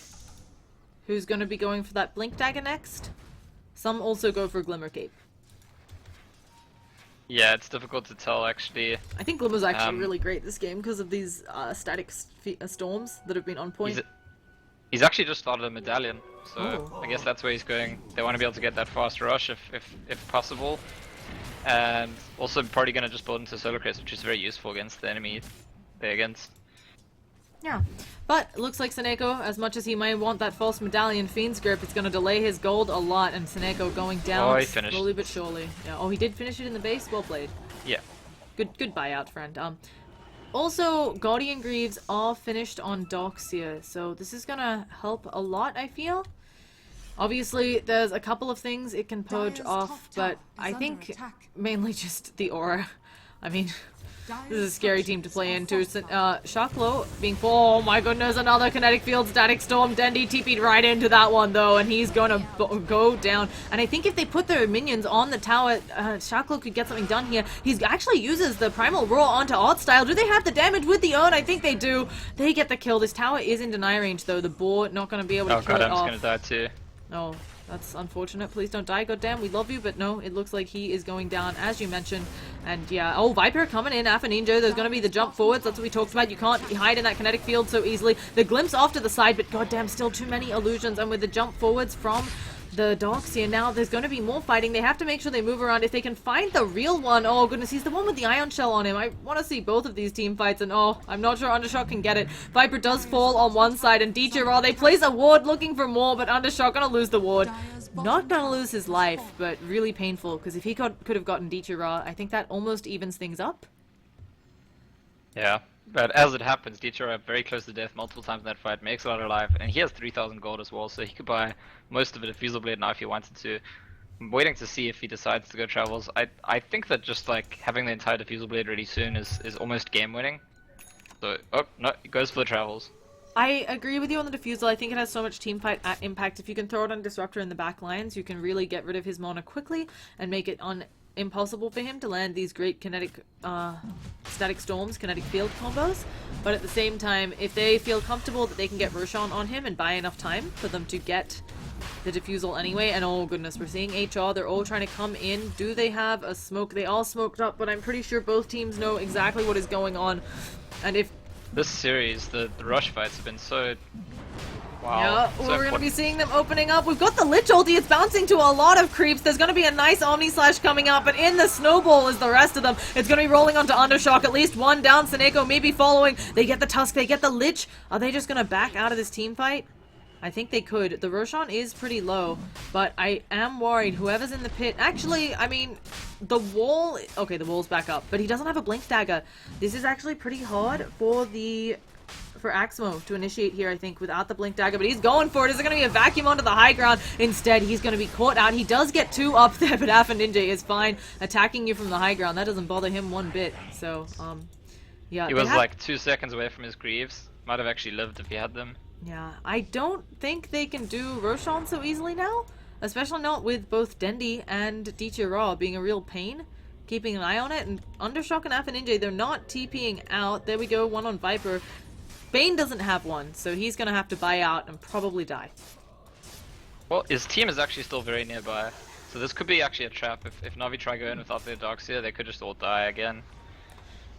who's going to be going for that Blink Dagger next. Some also go for Glimmer Cape. Yeah, it's difficult to tell actually. I think Glimmer's actually Um, really great this game because of these static storms that have been on point. He's actually just started a medallion, so Oh. I guess that's where he's going. They want to be able to get that fast rush if possible. And also probably going to just build into Solar Crest, which is very useful against the enemy they're against. Yeah, but looks like Seneko, as much as he might want that false medallion Fiend's Grip, it's going to delay his gold a lot, and Seneko going down Oh, he finished. slowly but surely. Yeah, oh, he did finish it in the base? Well played. Yeah. Good buyout, friend. Also, Guardian Greaves are finished on docks here, so this is gonna help a lot, I feel. Obviously, there's a couple of things it can purge Dire's off, top but tower is I under think attack. mainly just the aura. I mean, this is a scary team to play into. Shocklow being full. Oh my goodness, another kinetic field static storm. Dendy TP'd right into that one though, and he's gonna go down. And I think if they put their minions on the tower, Shocklow could get something done here. He actually uses the primal roar onto art style. Do they have the damage with the urn? I think they do. They get the kill. This tower is in deny range though. The boar not gonna be able to kill it off. Oh god, I'm just gonna die too. Oh, that's unfortunate. Please don't die. Goddamn, we love you, but no, it looks like he is going down, as you mentioned. And yeah, oh, Viper coming in, Alpha Ninja. There's going to be the jump forwards. That's what we talked about. You can't hide in that kinetic field so easily. The glimpse off to the side, but goddamn, still too many illusions. And with the jump forwards from the dogs here now, there's going to be more fighting. They have to make sure they move around. If they can find the real one, oh goodness, he's the one with the ion shell on him. I want to see both of these team fights, and oh, I'm not sure Undershock can get it. Viper does fall on one side, and DJ they place a ward looking for more, but Undershock gonna lose the ward. Not gonna lose his life, but really painful, because if he could have gotten Dichira, I think that almost evens things up. Yeah, but as it happens, Dichira very close to death multiple times in that fight, makes it out alive, and he has 3,000 gold as well, so he could buy most of a Diffusal Blade now if he wanted to. I'm waiting to see if he decides to go travels. I think that just like having the entire Diffusal Blade ready soon is almost game winning. So, oh no, he goes for the travels. I agree with you on the Diffusal. I think it has so much team fight impact. If you can throw it on Disruptor in the back lines, you can really get rid of his mana quickly and make it impossible for him to land these great kinetic static storms, kinetic field combos. But at the same time, if they feel comfortable that they can get Roshan on him and buy enough time for them to get the Diffusal anyway, and oh goodness, we're seeing HR, they're all trying to come in. Do they have a smoke? They all smoked up, but I'm pretty sure both teams know exactly what is going on. And if this series, the rush fights have been so... Wow. Yeah, so we're going to be seeing them opening up. We've got the Lich ulti. It's bouncing to a lot of creeps. There's going to be a nice Omni Slash coming up, but in the snowball is the rest of them. It's going to be rolling onto Undershock. At least one down. Seneko maybe following. They get the Tusk. They get the Lich. Are they just going to back out of this team fight? I think they could. The Roshan is pretty low, but I am worried. Whoever's in the pit... Actually, I mean, the wall... Okay, the wall's back up, but he doesn't have a Blink Dagger. This is actually pretty hard for Axmo to initiate here, I think, without the Blink Dagger, but he's going for it. Is it going to be a vacuum onto the high ground? Instead, he's going to be caught out. He does get two up there, but Alpha Ninja is fine attacking you from the high ground. That doesn't bother him one bit, so, yeah. He was like 2 seconds away from his Greaves. Might have actually lived if he had them. Yeah, I don't think they can do Roshan so easily now, especially not with both Dendi and Dichira being a real pain. Keeping an eye on it, and Undershock and Alpha Ninja, they're not TPing out. There we go, one on Viper. Bane doesn't have one, so he's gonna have to buy out and probably die. Well, his team is actually still very nearby, so this could be actually a trap. If Na'Vi try going without their Darkseer, they could just all die again.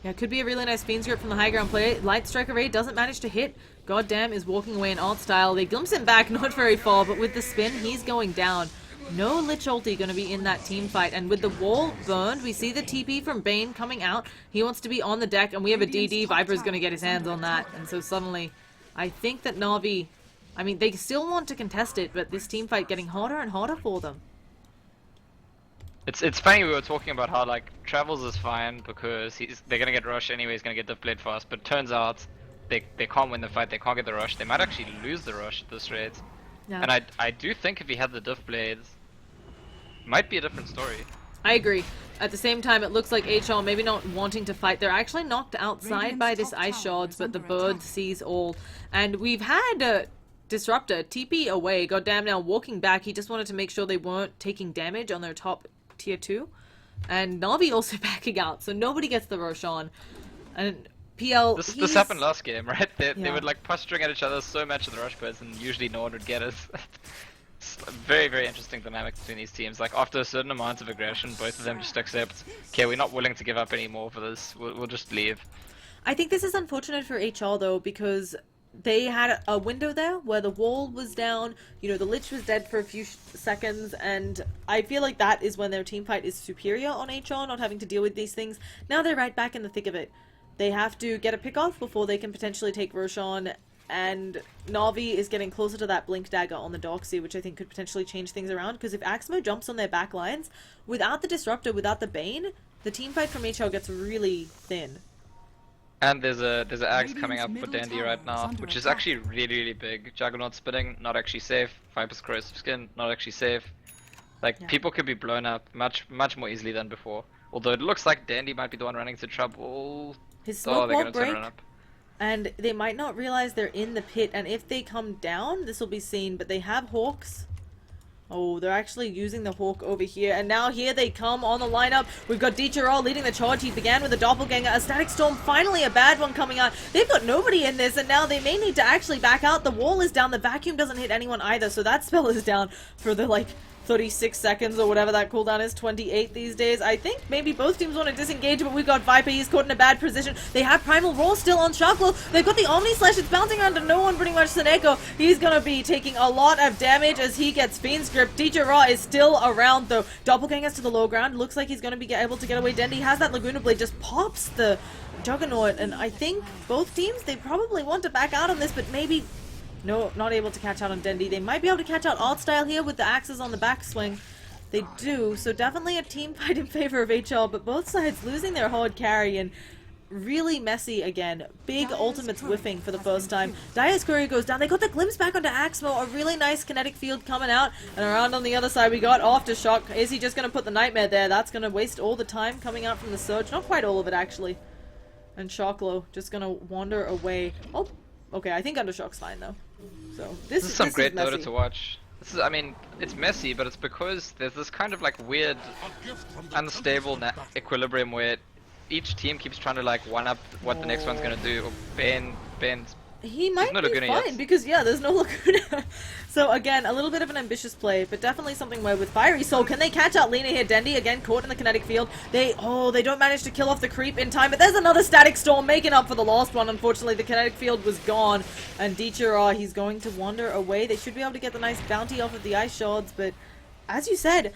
Yeah, it could be a really nice Fiend's Grip from the high ground play. Light Strike Array doesn't manage to hit. Goddamn is walking away in alt style. They glimpse him back, not very far, but with the spin, he's going down. No Lich ulti going to be in that team fight. And with the wall burned, we see the TP from Bane coming out. He wants to be on the deck, and we have a DD. Viper's going to get his hands on that. And so suddenly, I think that Na'Vi... I mean, they still want to contest it, but this team fight getting harder and harder for them. It's funny, we were talking about how like Travels is fine because they're gonna get rush anyway, he's gonna get the blade fast, but turns out they can't win the fight, they can't get the rush, they might actually lose the rush at this rate. Yeah. And I do think if he had the diff blades, it might be a different story. I agree. At the same time, it looks like HL maybe not wanting to fight. They're actually knocked outside by this ice shards, but the bird sees all. And we've had Disruptor TP away, goddamn now walking back, he just wanted to make sure they weren't taking damage on their top tier 2, and Na'Vi also backing out, so nobody gets the Roshan. And PL, this happened last game, right? They would like posturing at each other so much in the rush bursts, and usually no one would get it. It's a very, very interesting dynamic between these teams. Like after a certain amount of aggression, both of them just accept, okay, we're not willing to give up anymore for this. We'll just leave. I think this is unfortunate for HR though, because they had a window there where the wall was down, you know, the Lich was dead for a few seconds, and I feel like that is when their team fight is superior on HR, not having to deal with these things. Now they're right back in the thick of it. They have to get a pick off before they can potentially take Roshan, and Na'Vi is getting closer to that Blink Dagger on the Doxy, which I think could potentially change things around, because if Axmo jumps on their back lines, without the Disruptor, without the Bane, the team fight from HR gets really thin. And there's a axe coming up for Dandy right now, which is actually really, really big. Juggernaut spitting, not actually safe. Viper's corrosive skin, not actually safe. Like, people could be blown up much more easily than before. Although it looks like Dandy might be the one running into trouble. His Oh, smoke they're won't gonna turn break, it up. and they might not realize they're in the pit, and if they come down, this will be seen, but they have Hawks. Oh, they're actually using the Hawk over here, and now here they come on the lineup. We've got Dichero leading the charge. He began with a Doppelganger, a Static Storm, finally a bad one coming out. They've got nobody in this, and now they may need to actually back out. The wall is down, the vacuum doesn't hit anyone either, so that spell is down for the, like, 36 seconds or whatever that cooldown is, 28 these days. I think maybe both teams want to disengage, but we've got Viper, he's caught in a bad position. They have Primal Roar still on Sharklow. They've got the Omni Slash, it's bouncing around to no one pretty much. Seneko, he's gonna be taking a lot of damage as he gets Fiend's Grip. DJ Raw is still around though. Doppelganger's to the low ground, looks like he's gonna be able to get away. Dendi has that Laguna Blade, just pops the Juggernaut, and I think both teams, they probably want to back out on this, but maybe... No, not able to catch out on Dendi. They might be able to catch out Alt Style here with the axes on the backswing. They do, so definitely a team fight in favor of HL, but both sides losing their hard carry and really messy again. Big ultimates whiffing for the first time. Dia's courier goes down. They got the glimpse back onto Axmo. A really nice kinetic field coming out. And around on the other side we got Aftershock. Is he just going to put the Nightmare there? That's going to waste all the time coming out from the Surge. Not quite all of it actually. And Shocklow just going to wander away. Oh, okay, I think Undershock's fine though. So This is some great messy. Dota to watch. This is, I mean, it's messy, but it's because there's this kind of like weird, unstable equilibrium where each team keeps trying to like one up what the next one's gonna do. Or Ben's. He might not be Laguna fine yet. because yeah, there's no Laguna. So again, a little bit of an ambitious play, but definitely something where with Fiery Soul, can they catch out Lena here? Dendi again caught in the kinetic field. They don't manage to kill off the creep in time, but there's another Static Storm making up for the last one. Unfortunately, the kinetic field was gone, and Dichero, he's going to wander away. They should be able to get the nice bounty off of the ice shards, but as you said,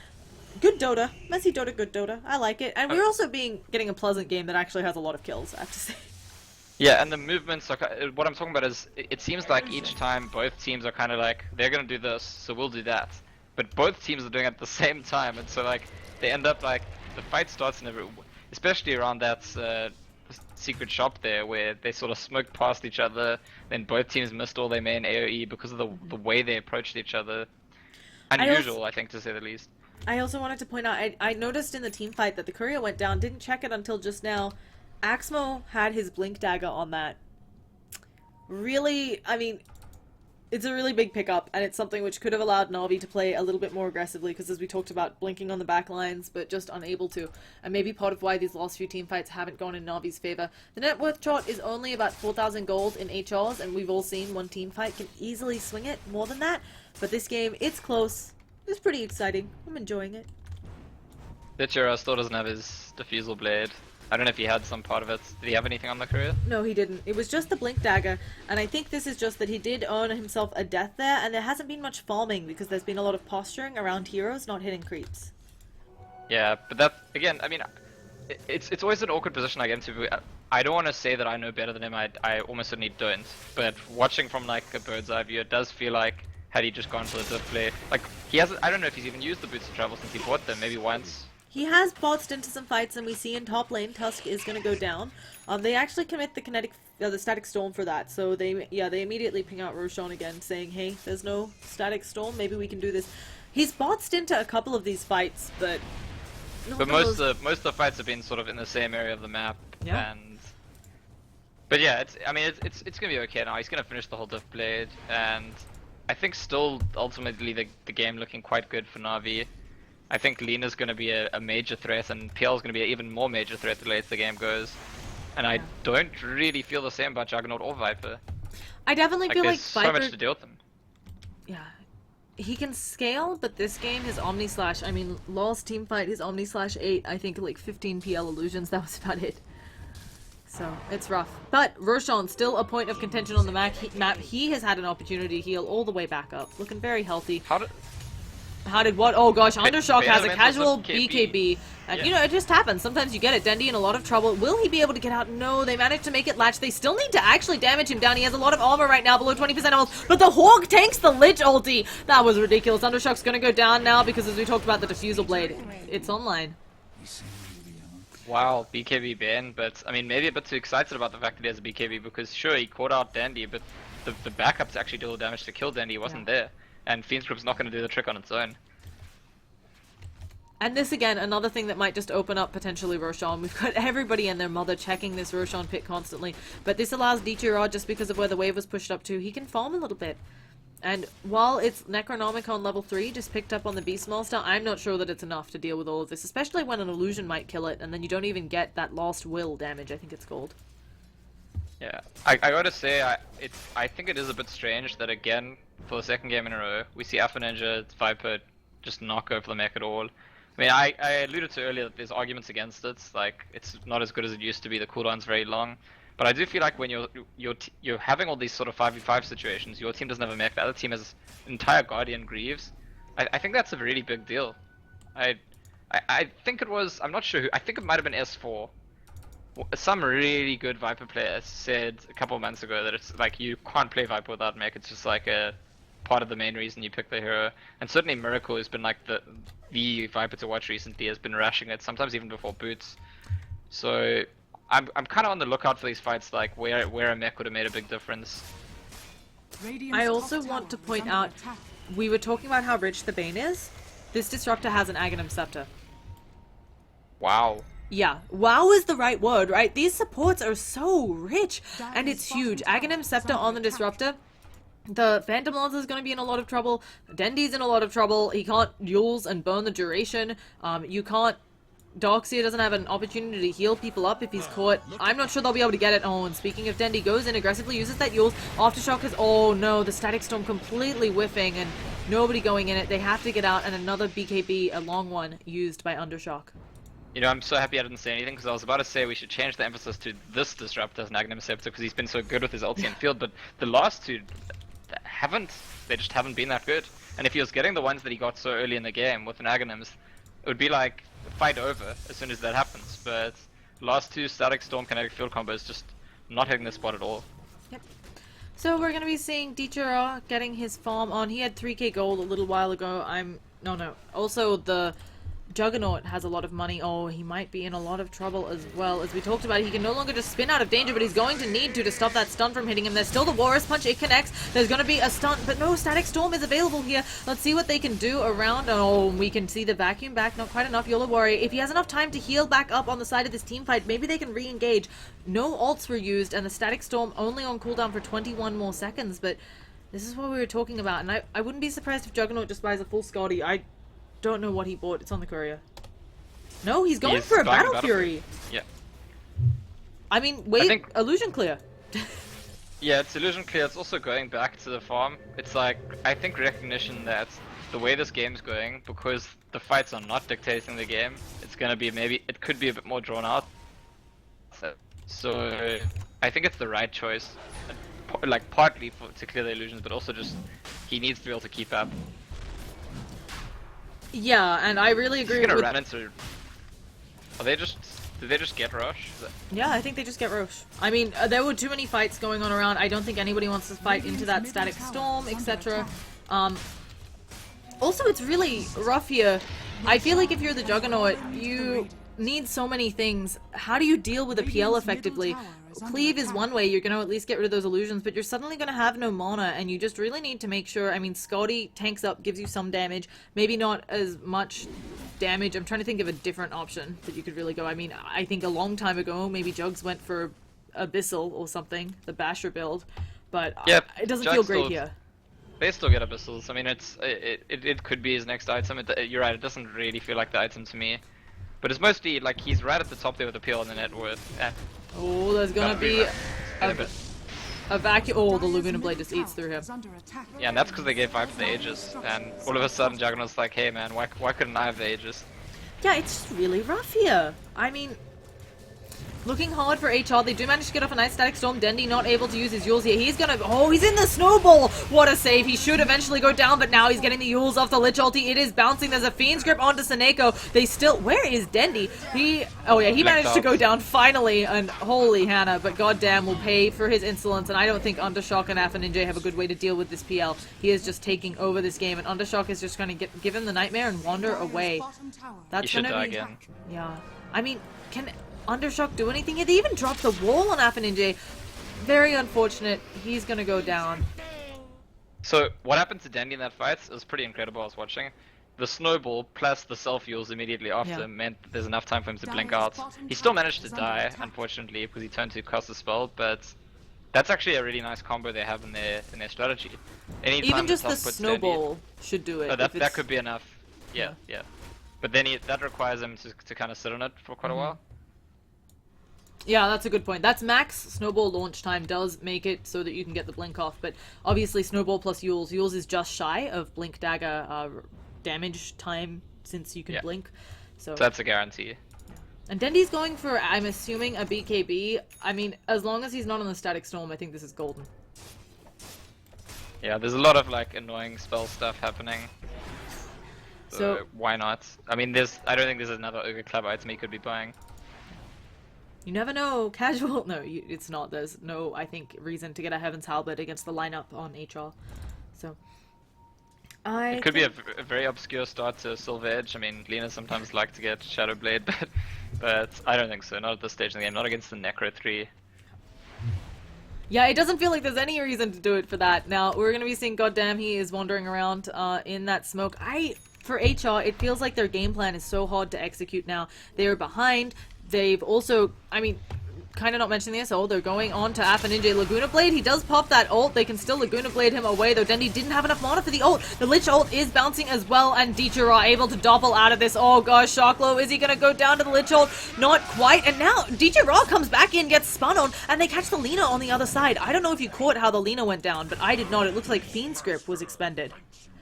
good Dota, messy Dota, good Dota. I like it, and we're also getting a pleasant game that actually has a lot of kills, I have to say. Yeah, and the movements are what I'm talking about is it seems like each time both teams are kind of like they're gonna do this, so we'll do that. But both teams are doing it at the same time, and so like they end up like the fight starts in especially around that secret shop there where they sort of smoked past each other. Then both teams missed all their main AOE because of the way they approached each other. Unusual, I think, to say the least. I also wanted to point out, I noticed in the team fight that the courier went down, didn't check it until just now. Axmo had his Blink Dagger on that. Really, I mean, it's a really big pickup, and it's something which could have allowed Na'Vi to play a little bit more aggressively, because as we talked about, blinking on the back lines, but just unable to. And maybe part of why these last few team fights haven't gone in Na'Vi's favor. The net worth chart is only about 4,000 gold in HRs, and we've all seen one team fight can easily swing it more than that. But this game, it's close. It's pretty exciting. I'm enjoying it. Dichero still doesn't have his Diffusal Blade. I don't know if he had some part of it. Did he have anything on the career? No, he didn't. It was just the Blink Dagger, and I think this is just that he did earn himself a death there, and there hasn't been much farming because there's been a lot of posturing around heroes not hitting creeps. Yeah, but that again, I mean, it's always an awkward position I get into. I don't want to say that I know better than him. I almost certainly don't. But watching from like a bird's eye view, it does feel like had he just gone for the diff play, like he hasn't. I don't know if he's even used the boots of travel since he bought them. Maybe once. He has botsed into some fights, and we see in top lane Tusk is going to go down. They actually commit the Static Storm for that, so they immediately ping out Roshan again, saying, "Hey, there's no Static Storm. Maybe we can do this." He's botsed into a couple of these fights, but most of the fights have been sort of in the same area of the map, Yeah. But yeah, it's gonna be okay now. He's gonna finish the whole diff blade, and I think still ultimately the game looking quite good for Na'Vi. I think Lena's going to be a major threat, and PL's going to be an even more major threat the later the game goes. And I don't really feel the same about Juggernaut or Viper. I definitely feel like there's Viper... so much to deal with them. Yeah. He can scale, but this game, his Omni Slash, I mean, last team fight, his Omni Slash 8, I think like 15 PL illusions, that was about it. So, it's rough. But Roshan, still a point of contention on the map. He has had an opportunity to heal all the way back up. Looking very healthy. How did what? Oh gosh, Undershock has a casual BKB. And you know, it just happens. Sometimes you get it. Dendi in a lot of trouble. Will he be able to get out? No, they managed to make it latch. They still need to actually damage him down. He has a lot of armor right now, below 20% health. But the Hawk tanks the Lich ulti. That was ridiculous. Undershock's gonna go down now because as we talked about the Diffusal Blade, it's online. Wow, BKB ban, but I mean maybe a bit too excited about the fact that he has a BKB because sure he caught out Dandy, but the backup to actually deal damage to kill Dandy wasn't there. And Fiend's Grip's not going to do the trick on its own. And this again, another thing that might just open up potentially Roshan. We've got everybody and their mother checking this Roshan pit constantly, but this allows DTR, just because of where the wave was pushed up to, he can farm a little bit. And while it's Necronomicon level 3, just picked up on the Beastmaster, I'm not sure that it's enough to deal with all of this, especially when an illusion might kill it, and then you don't even get that lost will damage, I think it's called. Yeah, I gotta say, I think it is a bit strange that again, for the second game in a row, we see Alpha Ninja, Viper just not go for the mech at all. I mean, I alluded to earlier that there's arguments against it, like, it's not as good as it used to be, the cooldown's very long. But I do feel like when you're having all these sort of 5v5 situations, your team doesn't have a mech, the other team has entire Guardian Greaves. I think that's a really big deal. I think it was, I'm not sure who, I think it might have been S4. Some really good Viper player said a couple of months ago that it's like you can't play Viper without mech, it's just like a part of the main reason you pick the hero. And certainly Miracle has been like the Viper to watch recently, has been rushing it, sometimes even before boots. So I'm kind of on the lookout for these fights like where a mech would have made a big difference. Radiant's I also top want to tower is point under out, attack. we were talking about how rich the Bane is. This Disruptor has an Aghanim Scepter. Wow. Yeah, wow is the right word, right? These supports are so rich, and Dire's it's huge. bottom tower Aghanim is Scepter under on the attack. Disruptor. The Phantom Lancer is going to be in a lot of trouble. Dendy's in a lot of trouble. He can't Yules and burn the duration. You can't... Darkseer doesn't have an opportunity to heal people up if he's caught. I'm not sure they'll be able to get it. Oh, and speaking of Dendy, goes in, aggressively uses that Yules. Aftershock is... Oh no, the Static Storm completely whiffing and nobody going in it. They have to get out, and another BKB, a long one, used by Undershock. You know, I'm so happy I didn't say anything because I was about to say we should change the emphasis to this Disruptor as an Aghanim Scepter because he's been so good with his ulti and field, but the last two they just haven't been that good. And if he was getting the ones that he got so early in the game with an Aghanims, it would be like fight over as soon as that happens. But last two Static Storm Kinetic Field combos just not hitting the spot at all. Yep. So we're going to be seeing Dichara getting his farm on. He had 3k gold a little while ago. No. Also, the Juggernaut has a lot of money. Oh, he might be in a lot of trouble as well. As we talked about, he can no longer just spin out of danger, but he's going to need to stop that stun from hitting him. There's still the Walrus Punch. It connects. There's going to be a stun, but no, Static Storm is available here. Let's see what they can do around. Oh, we can see the vacuum back. Not quite enough. Yola Warrior. If he has enough time to heal back up on the side of this team fight, maybe they can re-engage. No ults were used, and the Static Storm only on cooldown for 21 more seconds, but this is what we were talking about, and I wouldn't be surprised if Juggernaut just buys a full Scotty. I don't know what he bought. It's on the courier. No, he's going for a Battle Fury. Yeah. I mean, wait, Illusion Clear. Yeah, it's Illusion Clear. It's also going back to the farm. It's like, I think recognition that the way this game's going, because the fights are not dictating the game, it's gonna be it could be a bit more drawn out. So I think it's the right choice. Like, partly to clear the illusions, but also just, he needs to be able to keep up. Yeah, and I really agree He's gonna with... run into... Did they just get Roche? Yeah, I think they just get Roche. I mean, there were too many fights going on around. I don't think anybody wants to fight into that Static Storm, etc. Also, it's really rough here. I feel like if you're the Juggernaut, you need so many things. How do you deal with a PL effectively? Cleave is one way, you're going to at least get rid of those illusions, but you're suddenly going to have no mana, and you just really need to make sure. I mean, Scotty tanks up, gives you some damage, maybe not as much damage. I'm trying to think of a different option that you could really go. I mean, I think a long time ago, maybe Jugs went for Abyssal or something, the Basher build, but yep, it doesn't Jugs feel great still, here. They still get Abyssals. I mean, it could be his next item. You're right, it doesn't really feel like the item to me. But it's mostly like he's right at the top there with the PL and the net worth. Oh, there's gonna be a vacuum. Oh, the Laguna Blade just eats through him. Yeah, and that's because they gave Viper the Aegis, and all of a sudden Juggernaut's like, hey man, why couldn't I have the Aegis? Yeah, it's just really rough here. I mean, looking hard for HR. They do manage to get off a nice Static Storm. Dendy not able to use his Yules here. He's gonna... Oh, he's in the Snowball! What a save. He should eventually go down, but now he's getting the Yules off the Lich ulti. It is bouncing. There's a Fiend's Grip onto Seneko. They still... Where is Dendy? Oh yeah, he managed to go down finally, and holy Hannah, but goddamn will pay for his insolence, and I don't think Undershock and Alpha Ninja have a good way to deal with this PL. He is just taking over this game, and Undershock is just going to give him the Nightmare and wander away. That's should gonna die be... again. Yeah. I mean, can Undershock do anything here? They even dropped the wall on Alpha Ninja. Very unfortunate. He's gonna go down. So what happened to Dandy in that fight was pretty incredible. I was watching. the snowball plus the self-heals immediately after Yeah. meant that there's enough time for him to blink Dire's out. bottom He still tower managed to is under die, attack. unfortunately, because he turned to cast the spell, but that's actually a really nice combo they have in their strategy. Anytime Even just the top puts snowball should do it. Oh, that if it's... could be enough. Yeah, yeah. But then that requires him to kind of sit on it for quite a while. Yeah, that's a good point. That's max snowball launch time does make it so that you can get the blink off, but obviously snowball plus Yules. Yules is just shy of blink dagger damage time since you can Yeah. blink. So So that's a guarantee. and Dendy's going for, I'm assuming, a BKB. I mean, as long as he's not on the static storm, I think this is golden. Yeah, there's a lot of like annoying spell stuff happening. So why not? I mean, I don't think there's another Ogre Club item he could be buying. you never know. Casual? No, it's not. There's no, I think, reason to get a Heaven's Halberd against the lineup on HR. So It could be a very obscure start to Silver Edge. I mean, Lena sometimes like to get Shadow Blade, but I don't think so. Not at this stage in the game. Not against the Necro 3. Yeah, it doesn't feel like there's any reason to do it for that. Now, we're going to be seeing Goddamn he is wandering around in that smoke. For HR, it feels like their game plan is so hard to execute now. They're behind. They've also, I mean, kind of not mentioning this, they're going on to Alpha Ninja Laguna Blade. He does pop that ult. They can still Laguna Blade him away, though Dendi didn't have enough mana for the ult. The Lich ult is bouncing as well, and Dieter are able to doppel out of this. Oh gosh, Shocklow, is he going to go down to the Lich ult? Not quite. And now Dieter comes back in, gets spun on, and they catch the Lina on the other side. I don't know if you caught how the Lina went down, but I did not. It looks like Fiend's Grip was expended.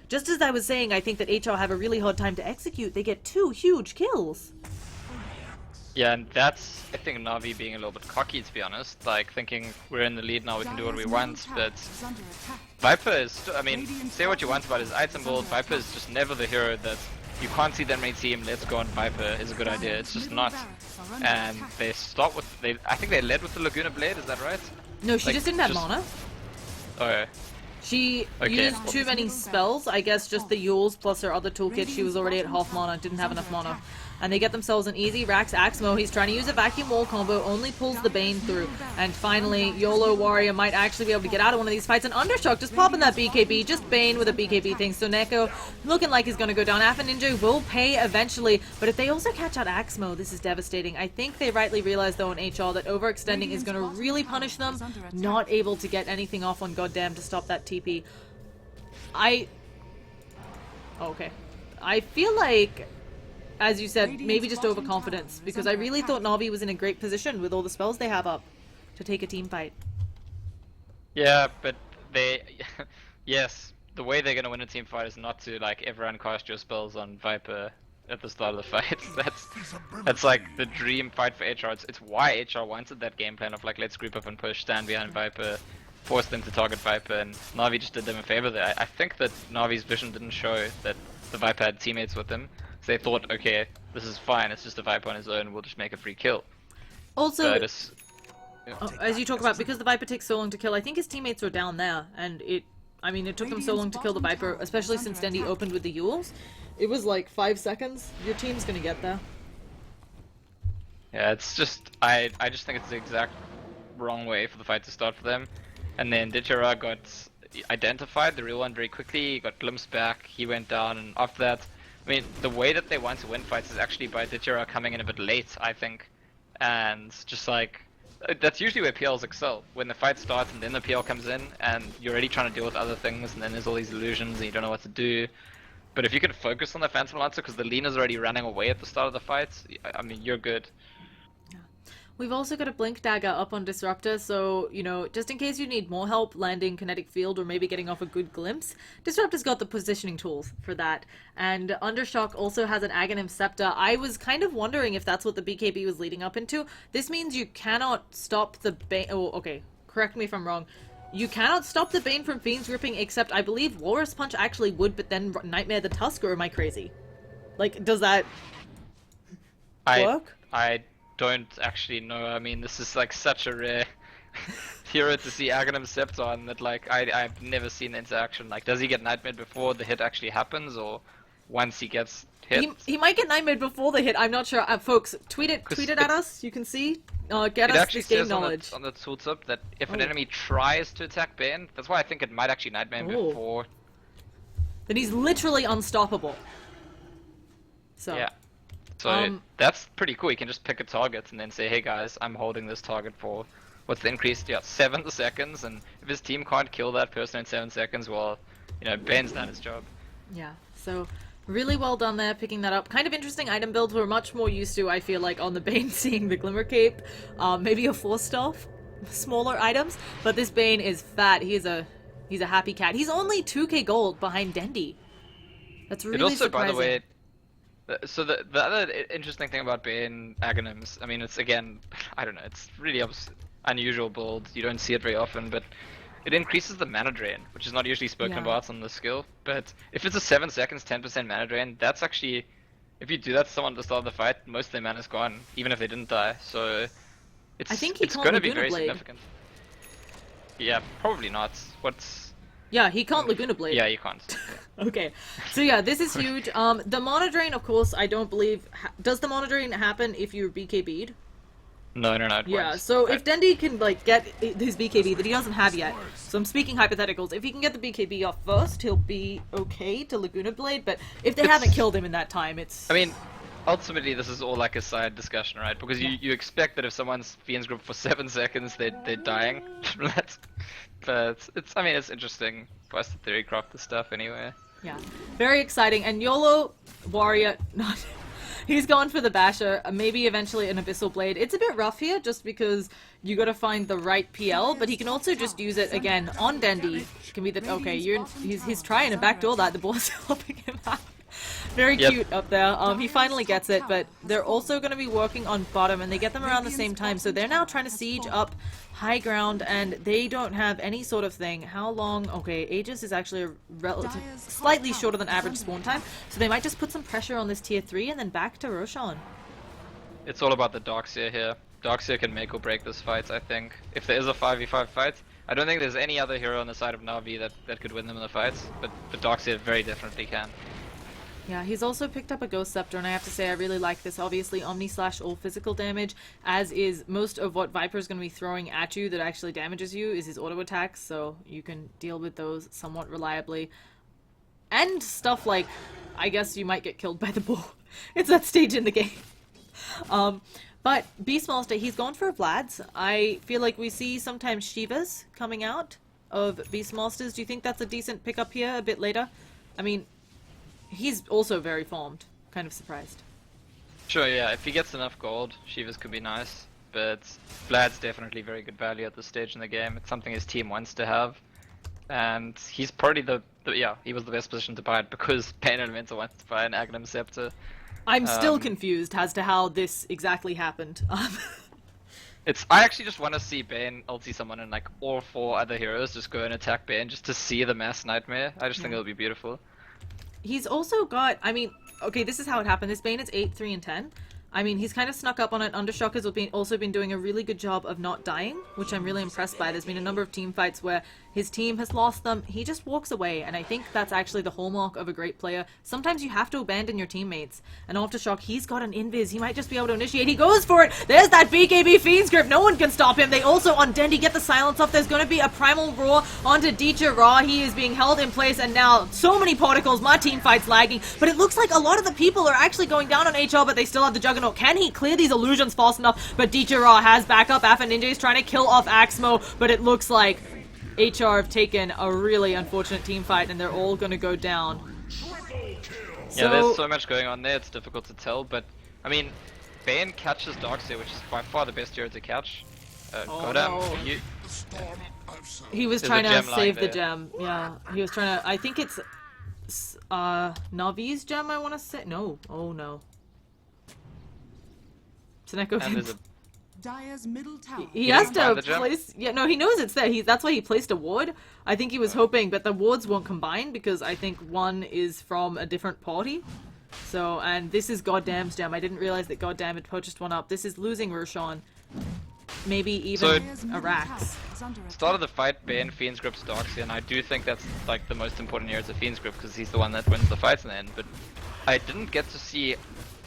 Just as I was saying, I think that HR have a really hard time to execute. They get 2 huge kills. Yeah, and that's, I think, Navi being a little bit cocky, to be honest. Like, thinking we're in the lead now, we can do what we want, but Viper is, I mean, say what you want about his item build, Viper is just never the hero that you can't see that many team, let's go on Viper is a good idea. It's just not. And they start with, I think they led with the Laguna Blade, is that right? No, she Like, just didn't have just- mana. Oh, She Okay. used too many spells. I guess just the Yules plus her other toolkit. She was already at half mana, didn't have enough mana. And they get themselves an easy Rax Axmo. He's trying to use a vacuum wall combo, only pulls the Bane through. And finally, YOLO Warrior might actually be able to get out of one of these fights. And Undershock just popping that BKB, just Bane with a BKB thing. So Neko looking like he's going to go down. Alpha Ninja will pay eventually, but if they also catch out Axmo, this is devastating. I think they rightly realize though in HR that overextending is going to really punish them. Not able to get anything off on Goddamn to stop that TP. Okay. I feel like, as you said, maybe just overconfidence, because I really thought Na'Vi was in a great position with all the spells they have up to take a team fight. yeah, but yes, the way they're gonna win a team fight is not to, like, everyone cast your spells on Viper at the start of the fight. That's like the dream fight for HR. It's why HR wanted that game plan of, like, let's group up and push, stand behind Viper, force them to target Viper, and Na'Vi just did them a favor there. I think that Na'Vi's vision didn't show that the Viper had teammates with him, so they thought, okay, this is fine, it's just a Viper on his own, we'll just make a free kill. Also, Yeah. as you talk about, because the Viper takes so long to kill, I think his teammates were down there, and it took them so long to kill the Viper, especially since Dendi opened with the Yules. It was like 5 seconds. Your team's gonna get there. Yeah, it's just, I just think it's the exact wrong way for the fight to start for them. And then Ditchera got identified, the real one, very quickly, he got glimpsed back, he went down, and after that, I mean, the way that they want to win fights is actually by Ditchera coming in a bit late, I think. And just like, that's usually where PLs excel. When the fight starts and then the PL comes in, and you're already trying to deal with other things, and then there's all these illusions, and you don't know what to do. But if you can focus on the Phantom Lancer, because the Lena's already running away at the start of the fight, I mean, you're good. We've also got a Blink Dagger up on Disruptor, so, just in case you need more help landing Kinetic Field or maybe getting off a good glimpse, Disruptor's got the positioning tools for that. And Undershock also has an Aghanim Scepter. I was kind of wondering if that's what the BKB was leading up into. This means you cannot stop the Bane... Oh, okay. Correct me if I'm wrong. You cannot stop the Bane from Fiend's Ripping, except I believe Walrus Punch actually would, but then Nightmare the Tusk, or am I crazy? Like, does that work? I don't actually know. I mean, this is like such a rare hero to see Aghanim Scepter on that, like, I've never seen the interaction. Like, does he get Nightmare before the hit actually happens, or once he gets hit? He might get Nightmare before the hit, I'm not sure. Folks, tweet it at us, you can see. Get It us actually this game says knowledge. on the tooltip that if an enemy tries to attack Bane, that's why I think it might actually Nightmare Oh. before. Then he's literally unstoppable. So Yeah. So that's pretty cool. You can just pick a target and then say, hey guys, I'm holding this target for what's the increase? Yeah, 7 seconds. And if his team can't kill that person in 7 seconds, well, you know, Ben's done his job. yeah, so really well done there, picking that up. Kind of interesting item builds. We're much more used to, I feel like, on the Bane seeing the Glimmer Cape, maybe a Force Staff, smaller items. But this Bane is fat. He's a happy cat. He's only 2k gold behind Dendi. That's really It also, surprising. by the way, so the other interesting thing about Bane Aghanims, I mean, it's again, I don't know, it's really unusual build. You don't see it very often, but it increases the mana drain, which is not usually spoken about on the skill. But if it's a 7 seconds, 10% mana drain, that's actually, if you do that to someone at the start of the fight, most of their mana's gone, even if they didn't die. So it's I think he it's can't going to be Laguna very Blade. significant. Yeah, probably not. Yeah, he can't Laguna Blade. Yeah, you can't. Okay, so yeah, this is huge. The mana drain, of course, I don't believe... Does the mana drain happen if you're BKB'd? No, it Yeah, won't. so if Dendi can, like, get his BKB that he doesn't have yet, so I'm speaking hypotheticals, if he can get the BKB off first, he'll be okay to Laguna Blade, but if they haven't killed him in that time, it's... I mean, ultimately, this is all like a side discussion, right? Because you expect that if someone's Fiend's Grip for 7 seconds, they're dying. But it's, I mean, it's interesting for us to theory craft this stuff anyway. Yeah, very exciting. And YOLO Warrior, he's going for the Basher, maybe eventually an Abyssal Blade. It's a bit rough here, just because you gotta find the right PL, but he can also just use it again on Dendi. Can be the okay. He's trying to backdoor that. The ball's helping him out. Very cute up there. He finally gets it, but they're also going to be working on bottom, and they get them around the same time. So they're now trying to siege up high ground, and they don't have any sort of thing. How long? Okay, Aegis is actually a relative, slightly shorter than average spawn time, so they might just put some pressure on this tier 3 and then back to Roshan. It's all about the Darkseer here. Darkseer can make or break this fight, I think. If there is a 5v5 fight, I don't think there's any other hero on the side of Na'Vi that could win them in the fights, but Darkseer very definitely can. Yeah, he's also picked up a Ghost Scepter, and I have to say I really like this. Obviously, Omni slash all physical damage, as is most of what Viper's going to be throwing at you that actually damages you is his auto attacks, so you can deal with those somewhat reliably. And stuff like, I guess you might get killed by the bull. It's that stage in the game. But Beastmaster, he's gone for Vlad's. I feel like we see sometimes Shivas coming out of Beastmasters. Do you think that's a decent pickup here a bit later? I mean... He's also very farmed. Kind of surprised. Sure, yeah, if he gets enough gold, Shivas could be nice, but Vlad's definitely very good value at this stage in the game. It's something his team wants to have, and he's probably he was the best position to buy it because Pain Elemental wants to buy an Aghanim Scepter. I'm still confused as to how this exactly happened. I actually just want to see Bane ulti someone and like all 4 other heroes just go and attack Bane just to see the mass nightmare. I just think it'll be beautiful. He's also got, I mean, okay, this is how it happened. This Bane is 8, 3, and 10. I mean, he's kind of snuck up on it. Undershock has also been doing a really good job of not dying, which I'm really impressed by. There's been a number of team fights where his team has lost them. He just walks away, and I think that's actually the hallmark of a great player. Sometimes you have to abandon your teammates. And Aftershock, he's got an invis. He might just be able to initiate. He goes for it! There's that BKB Fiend's Grip. No one can stop him. They also, on Dendi, get the silence off. There's going to be a Primal Roar onto Deecha Ra. He is being held in place, and now so many particles. My team fight's lagging. But it looks like a lot of the people are actually going down on HL, but they still have the Juggernaut. Can he clear these illusions fast enough? But Deecha Ra has backup. Afa Ninja is trying to kill off Axmo, but it looks like HR have taken a really unfortunate team fight, and they're all going to go down. Yeah, there's so much going on there, it's difficult to tell, but, I mean, Bane catches Darkseer, which is by far the best hero to catch. He was trying to save the gem. Yeah, he was trying to, I think it's Navi's gem, I want to say. No, oh no. Tsuneko. Dire's middle tower. He has to place. Yeah, no, he knows it's there. That's why he placed a ward. I think he was hoping, but the wards won't combine because I think one is from a different party. So, and this is Goddamn's gem. I didn't realize that Goddamn had purchased one up. This is losing Roshan. Maybe even a Rax. Start of the fight, Bane Fiend's Grip's Darkseer, and I do think that's like the most important hero to Fiend's Grip because he's the one that wins the fights in the end. But I didn't get to see,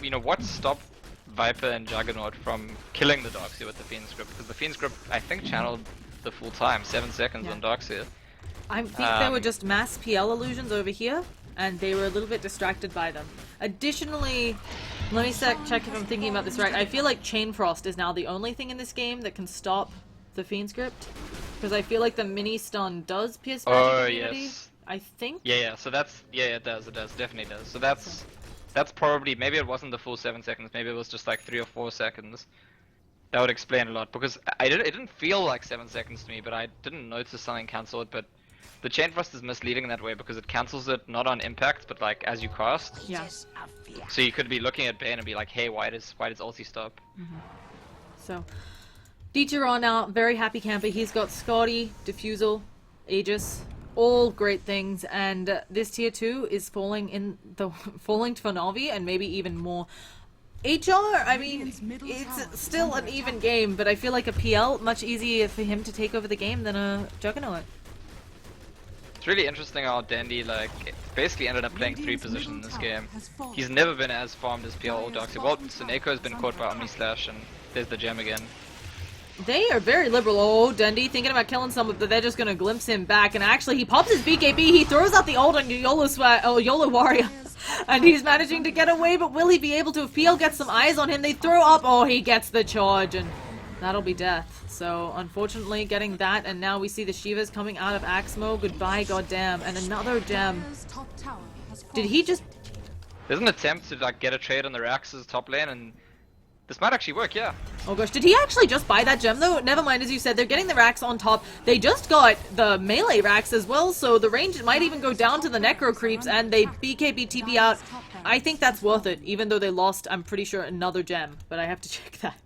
you know, what stopped Viper and Juggernaut from killing the Darkseer with the Fiend's Grip, because the Fiend's Grip, I think, channeled the full time, 7 seconds on Darkseer. I think there were just mass PL illusions over here, and they were a little bit distracted by them. Additionally, let me check if I'm thinking about this right. I feel like Chain Frost is now the only thing in this game that can stop the Fiend Script. Because I feel like the mini stun does pierce magic immunity. Yes. I think. Yeah, so that's it does, definitely does. So that's probably, maybe it wasn't the full 7 seconds, maybe it was just like 3 or 4 seconds. That would explain a lot, because it didn't feel like 7 seconds to me, but I didn't notice something cancel it. But the Chain Frost is misleading in that way because it cancels it not on impact, but like as you cast. Yeah. So you could be looking at Bane and be like, hey, why does ulti stop? So, Dichiro now, very happy camper. He's got Scotty, Diffusal, Aegis, all great things, and this tier 2 is falling for Na'Vi, and maybe even more. HR, I mean, it's still an even game, but I feel like a PL, much easier for him to take over the game than a Juggernaut. It's really interesting how Dandy like basically ended up playing 3 positions in this game. He's never been as farmed as PL or Darkseid. Well, Suneko has been caught by Omni Slash, and there's the gem again. They are very liberal. Oh, Dundee thinking about killing someone, but they're just gonna glimpse him back. And actually, he pops his BKB. He throws out the ult on YOLO Warrior. And he's managing to get away, but will he be able to? If PL gets some eyes on him, they throw up. Oh, he gets the charge, and that'll be death. So, unfortunately, getting that. And now we see the Shivas coming out of Axmo. Goodbye, goddamn. And another gem. Did he just... There's an attempt to like get a trade on the Rax's top lane, and this might actually work, yeah. Oh gosh, did he actually just buy that gem though? Never mind, as you said, they're getting the racks on top. They just got the melee racks as well, so the range might even go down to the necro creeps, and they BKB TP out. I think that's worth it, even though they lost, I'm pretty sure, another gem, but I have to check that.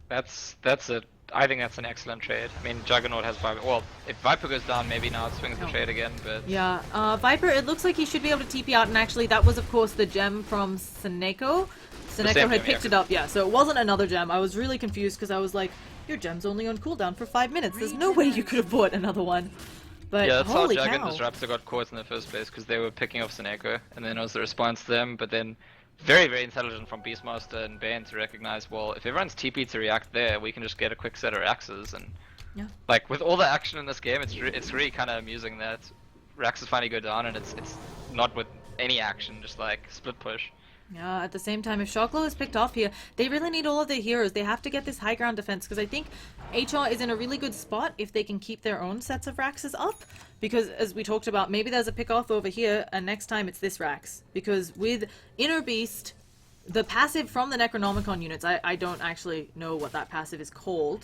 That's it. I think that's an excellent trade. I mean, Juggernaut has Viper. Well, if Viper goes down, maybe now it swings the trade again, but... Yeah, Viper, it looks like he should be able to TP out, and actually that was, of course, the gem from Suneko. Suneko had picked it up, yeah, so it wasn't another gem. I was really confused, because I was like, your gem's only on cooldown for 5 minutes. There's no way you could have bought another one. But yeah, that's how holy Jug and cow. Disruptor got caught in the first place, because they were picking off Suneko, and then it was the response to them, but then... Very, very intelligent from Beastmaster and Bane to recognize, well, if everyone's TP to react there, we can just get a quick set of axes, and yeah. Like with all the action in this game, it's really kind of amusing that Raxes finally go down and it's not with any action, just like split push. Yeah, at the same time, if Shocklow is picked off here, they really need all of their heroes. They have to get this high ground defense, because I think HR is in a really good spot if they can keep their own sets of Raxes up. Because, as we talked about, maybe there's a pick-off over here, and next time it's this Rax. Because with Inner Beast, the passive from the Necronomicon units, I don't actually know what that passive is called.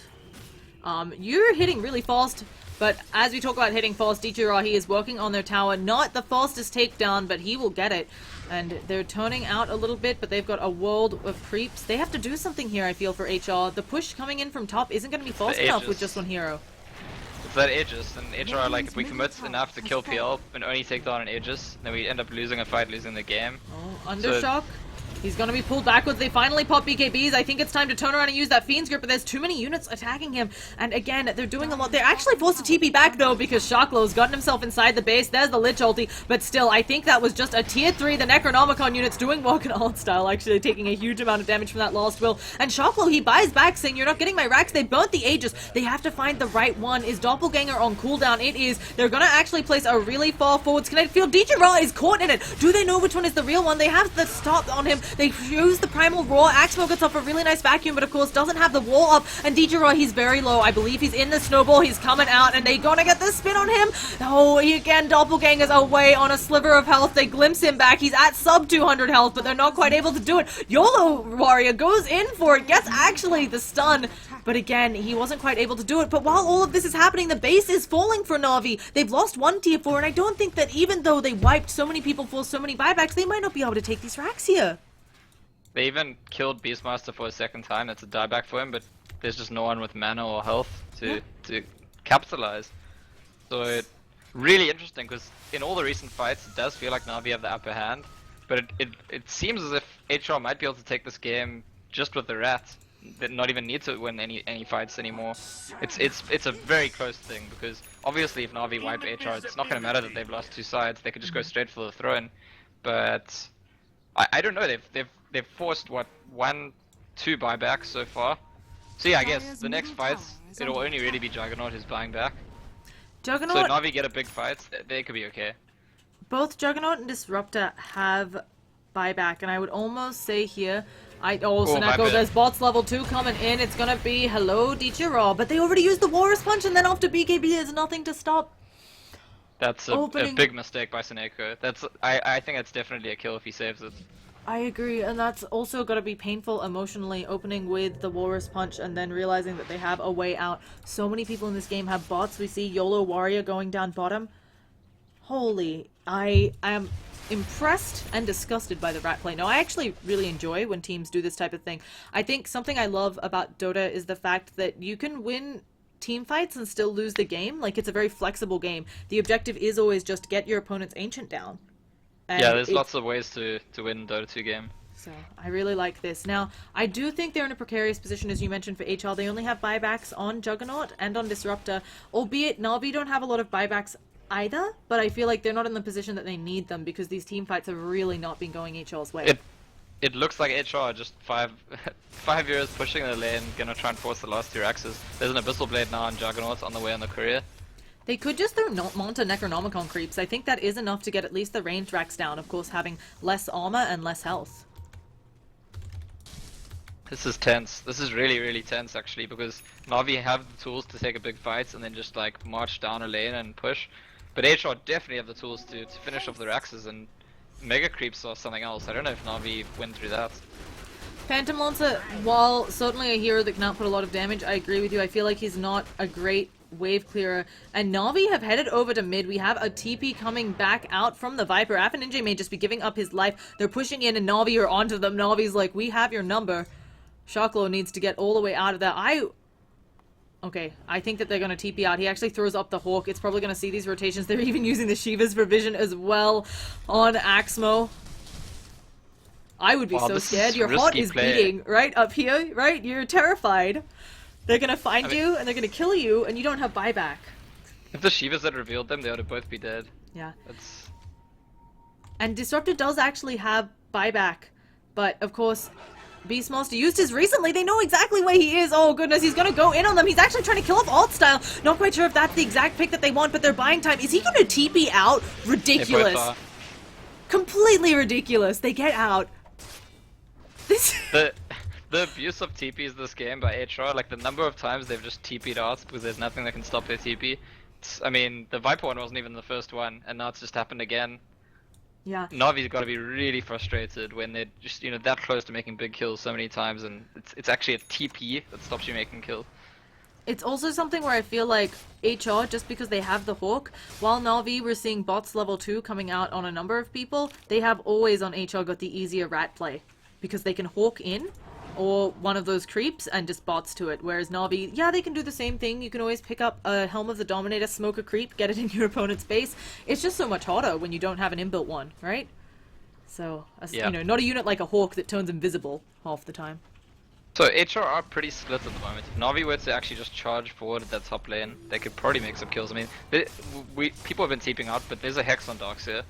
You're hitting really fast, but as we talk about hitting fast, Ichirahi is working on their tower. Not the fastest takedown, but he will get it. And they're turning out a little bit, but they've got a world of creeps. They have to do something here, I feel, for HR. The push coming in from top isn't going to be fast enough with just one hero. It's that Aegis, and HR, like, if we commit enough to kill PL and only take down an Aegis, then we end up losing a fight, losing the game. Oh, Undershock. He's going to be pulled backwards. They finally pop BKBs. I think it's time to turn around and use that Fiend's Grip, but there's too many units attacking him. And again, they're doing a lot. They're actually forced to TP back, though, because Shocklow's gotten himself inside the base. There's the Lich ulti, but still, I think that was just a tier 3. The Necronomicon units doing Walk and Art style, actually taking a huge amount of damage from that last will. And Shocklow, he buys back, saying, you're not getting my racks. They burnt the Aegis. They have to find the right one. Is Doppelganger on cooldown? It is. They're going to actually place a really far forward kinetic field. DJ Ra is caught in it. Do they know which one is the real one? They have the stop on him. They use the Primal Roar. Axmo gets off a really nice vacuum, but of course doesn't have the wall up. And Dijiro, he's very low. I believe he's in the snowball. He's coming out, and they gonna get the spin on him. Oh, he again, Doppelganger's away on a sliver of health. They glimpse him back. He's at sub 200 health, but they're not quite able to do it. YOLO Warrior goes in for it, gets actually the stun. But again, he wasn't quite able to do it. But while all of this is happening, the base is falling for Na'Vi. They've lost one tier 4, and I don't think that even though they wiped so many people for so many buybacks, they might not be able to take these racks here. They even killed Beastmaster for a second time. That's a dieback for him, but there's just no one with mana or health to capitalize. So really interesting, because in all the recent fights, it does feel like Na'Vi have the upper hand, but it seems as if HR might be able to take this game just with the rat. They not even need to win any fights anymore. It's a very close thing, because obviously if Na'Vi wipe HR, it's not going to matter that they've lost 2 sides. They could just go straight for the throne. But I don't know. They've forced what 1-2 buybacks so far. So yeah, I guess the next fights it'll only really be Juggernaut who's buying back. Juggernaut. So if Na'Vi get a big fight, they could be okay. Both Juggernaut and Disruptor have buyback, and I would almost say here, my Seneko, bad. there's bots level 2 coming in. It's gonna be hello Dichiro, but they already used the Walrus Punch, and then after BKB, there's nothing to stop. That's a big mistake by Seneko. I think that's definitely a kill if he saves it. I agree, and that's also got to be painful emotionally, opening with the Walrus Punch and then realizing that they have a way out. So many people in this game have bots. We see YOLO Warrior going down bottom. Holy, I am impressed and disgusted by the rat play. No, I actually really enjoy when teams do this type of thing. I think something I love about Dota is the fact that you can win team fights and still lose the game. Like, it's a very flexible game. The objective is always just get your opponent's Ancient down. And yeah, there's lots of ways to win Dota 2 game. So, I really like this. Now, I do think they're in a precarious position, as you mentioned, for HL. They only have buybacks on Juggernaut and on Disruptor, albeit Na'Vi don't have a lot of buybacks either, but I feel like they're not in the position that they need them because these team fights have really not been going HL's way. It looks like HR are just 5 years pushing the lane, gonna try and force the last 2 axes. There's an Abyssal Blade now on Juggernaut on the way on the courier. They could just throw Monta Necronomicon creeps. I think that is enough to get at least the range racks down, of course having less armor and less health. This is tense. This is really, really tense actually, because Na'Vi have the tools to take a big fight and then just like march down a lane and push. But HR definitely have the tools to finish off their axes, and Mega Creeps or something else. I don't know if Na'Vi went through that. Phantom Lancer, while certainly a hero that can output a lot of damage, I agree with you. I feel like he's not a great wave clearer. And Na'Vi have headed over to mid. We have a TP coming back out from the Viper. Ninja may just be giving up his life. They're pushing in and Na'Vi are onto them. Na'Vi's like, we have your number. Shaklo needs to get all the way out of that. Okay, I think that they're going to TP out. He actually throws up the Hawk. It's probably going to see these rotations. They're even using the Shivas for vision as well on Axmo. I would be so scared. Your heart is beating right up here, right? You're terrified. They're going to find you and they're going to kill you and you don't have buyback. If the Shivas had revealed them, they would have both be dead. Yeah. That's... And Disruptor does actually have buyback, but of course... Beastmaster used his recently. They know exactly where he is. Oh goodness, he's gonna go in on them. He's actually trying to kill off Alt Style. Not quite sure if that's the exact pick that they want, but they're buying time. Is he gonna TP out? Ridiculous. Completely ridiculous. They get out. This the abuse of TPs this game by HR, like the number of times they've just TP'd out because there's nothing that can stop their TP. I mean, the Viper one wasn't even the first one, and now it's just happened again. Yeah. Navi's got to be really frustrated when they're just, that close to making big kills so many times, and it's actually a TP that stops you making kill. It's also something where I feel like HR, just because they have the Hawk, while Na'Vi we're seeing bots level 2 coming out on a number of people, they have always on HR got the easier rat play. Because they can Hawk in, or one of those creeps, and just bots to it. Whereas Na'Vi, yeah, they can do the same thing. You can always pick up a Helm of the Dominator, smoke a creep, get it in your opponent's base. It's just so much harder when you don't have an inbuilt one, right? So, not a unit like a Hawk that turns invisible half the time. So HR are pretty split at the moment. If Na'Vi were to actually just charge forward at that top lane, they could probably make some kills. I mean, people have been TPing out, but there's a Hex on Darkseer.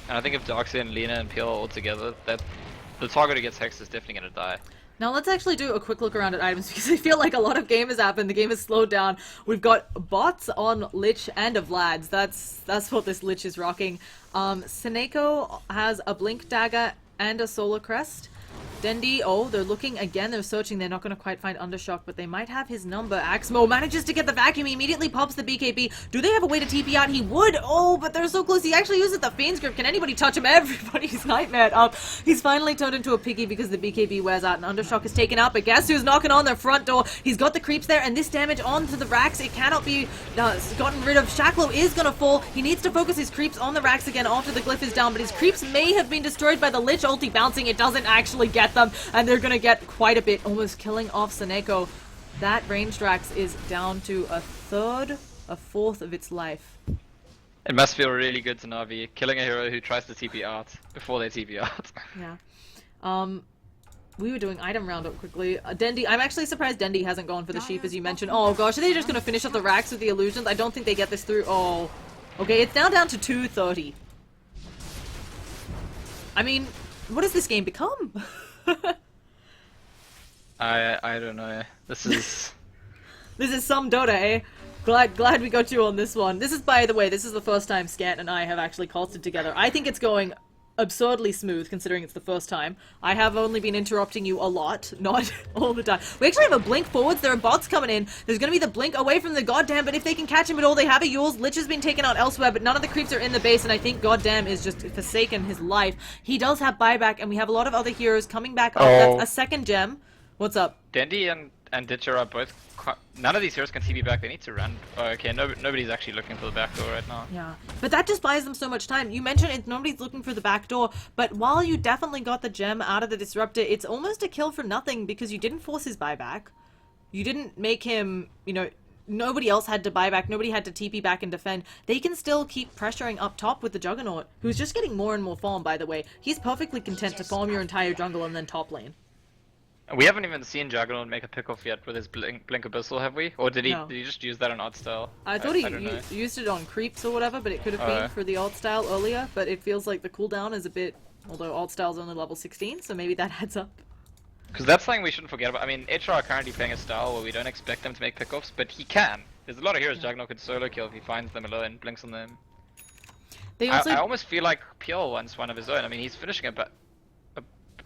And I think if Darkseer and Lina and PL are all together, that the target who gets Hexed is definitely going to die. Now let's actually do a quick look around at items because I feel like a lot of game has happened. The game has slowed down. We've got bots on Lich and a Vlad's. That's what this Lich is rocking. Seneko has a Blink Dagger and a Solar Crest. Dendi, they're looking again, they're searching, they're not going to quite find Undershock, but they might have his number. Axmo manages to get the vacuum, he immediately pops the BKB. Do they have a way to TP out? He would! Oh, but they're so close, he actually uses the Fiend's Grip. Can anybody touch him? Everybody's nightmared up. He's finally turned into a piggy because the BKB wears out and Undershock is taken out, but guess who's knocking on their front door? He's got the creeps there, and this damage onto the racks, it cannot be gotten rid of. Shaklo is going to fall. He needs to focus his creeps on the racks again after the glyph is down, but his creeps may have been destroyed by the Lich ulti bouncing. It doesn't actually get them, and they're gonna get quite a bit, almost killing off Seneko. That range Drax is down to a fourth of its life. It must feel really good to Na'Vi, killing a hero who tries to TP out before they TP out. Yeah. We were doing item roundup quickly. Dendi, I'm actually surprised Dendi hasn't gone for the sheep as you mentioned. Oh gosh, are they just gonna finish up the racks with the illusions? I don't think they get this through. Oh. Okay, it's now down to 230. I mean, what does this game become? I don't know. This is this is some Dota, eh? Glad we got you on this one. This is, by the way, this is the first time Scant and I have actually costed together. I think it's going absurdly smooth considering it's the first time. I have only been interrupting you a lot, not all the time. We actually have a blink forwards. There are bots coming in. There's gonna be the blink away from the goddamn, but if they can catch him at all, they have a yours. Lich has been taken out elsewhere, but none of the creeps are in the base, and I think goddamn is just forsaken his life. He does have buyback, and we have a lot of other heroes coming back up. That's a second gem. What's up? Dandy and Ditcher are both. None of these heroes can TP back. They need to run. Oh, okay, nobody's actually looking for the back door right now. Yeah, but that just buys them so much time. You mentioned it, nobody's looking for the back door, but while you definitely got the gem out of the disruptor, it's almost a kill for nothing because you didn't force his buyback. You didn't make him, you know, nobody else had to buy back, nobody had to TP back and defend. They can still keep pressuring up top with the Juggernaut, who's just getting more and more farm, by the way. He's perfectly content to farm your entire jungle and then top lane. We haven't even seen Juggernaut make a pick-off yet with his Blink Abyssal, have we? Or did he, No. did he just use that on odd style? I thought he used it on creeps or whatever, but it could have been for the alt style earlier, but it feels like the cooldown is a bit, although alt style's only level 16, so maybe that adds up. Because that's something we shouldn't forget about. I mean, HR are currently playing a style where we don't expect them to make pickoffs, but he can. There's a lot of heroes Juggernaut could solo kill if he finds them alone, blinks on them. They also... I almost feel like PL wants one of his own. I mean, he's finishing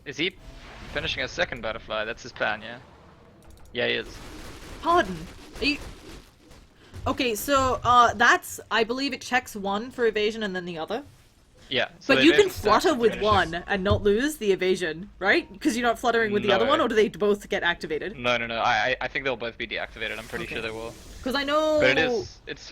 is he finishing a second butterfly? That's his plan, yeah? Yeah, he is. Pardon? Are you... Okay, so, that's... I believe it checks one for evasion and then the other. Yeah. So But you can flutter with one and not lose the evasion, right? Because you're not fluttering with the other one, or do they both get activated? No. I think they'll both be deactivated. I'm pretty sure they will. Because I know... But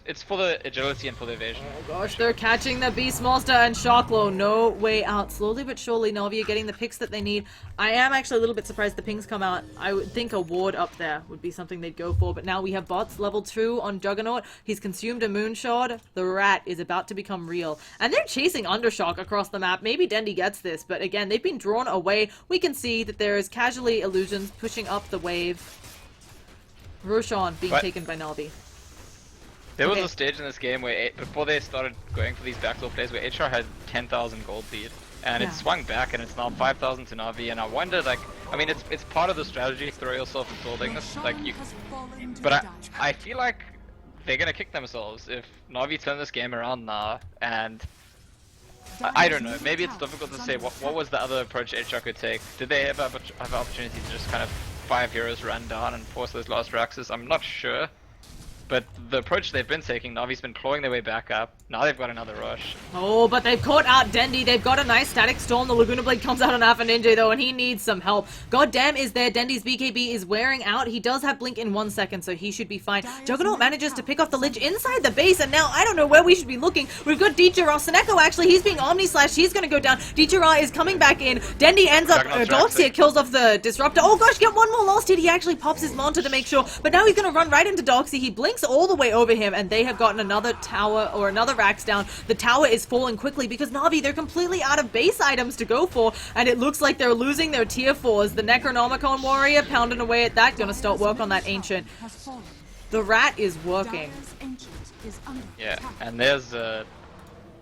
it's for the agility and for the evasion. Oh gosh, they're catching the Beastmaster and Shocklow. No way out. Slowly but surely, Na'Vi are getting the picks that they need. I am actually a little bit surprised the pings come out. I would think a ward up there would be something they'd go for, but now we have bots level 2 on Juggernaut. He's consumed a Moonshard. The rat is about to become real. And they're chasing Undershock across the map. Maybe Dendy gets this, but again, they've been drawn away. We can see that there is casually Illusions pushing up the wave. Roshan being taken by Na'Vi. There was a stage in this game where, before they started going for these backdoor plays, where HR had 10,000 gold lead. And it swung back, and it's now 5,000 to Na'Vi, and I wonder, like, I mean, it's part of the strategy, throw yourself in buildings, like, you... But I feel like they're gonna kick themselves if Na'Vi turn this game around now, and... I don't know, maybe it's difficult to say what was the other approach HR could take. Did they ever have an opportunity to just kind of 5 heroes run down and force those last Raxes? I'm not sure. But the approach they've been taking, Navi's been clawing their way back up. Now they've got another rush. Oh, but they've caught out Dendy. They've got a nice static storm. The Laguna Blade comes out on Alpha Ninja though, and he needs some help. Goddamn is there. Dendy's BKB is wearing out. He does have Blink in 1 second, so he should be fine. Juggernaut manages to pick off the Lich inside the base, and now I don't know where we should be looking. We've got Dichara. Seneko actually, he's being Omni-slashed. He's gonna go down. Dichara is coming back in. Dendy ends up, Doxia kills off the Disruptor. Oh gosh, get one more last hit. He actually pops his Manta to make sure, but now he's gonna run right into Doxy. He blinks all the way over him, and they have gotten another tower or another Rax down. The tower is falling quickly because Na'Vi, they're completely out of base items to go for, and it looks like they're losing their tier 4s. The Necronomicon warrior pounding away at that, gonna start work on that ancient. The rat is working. Yeah, and there's a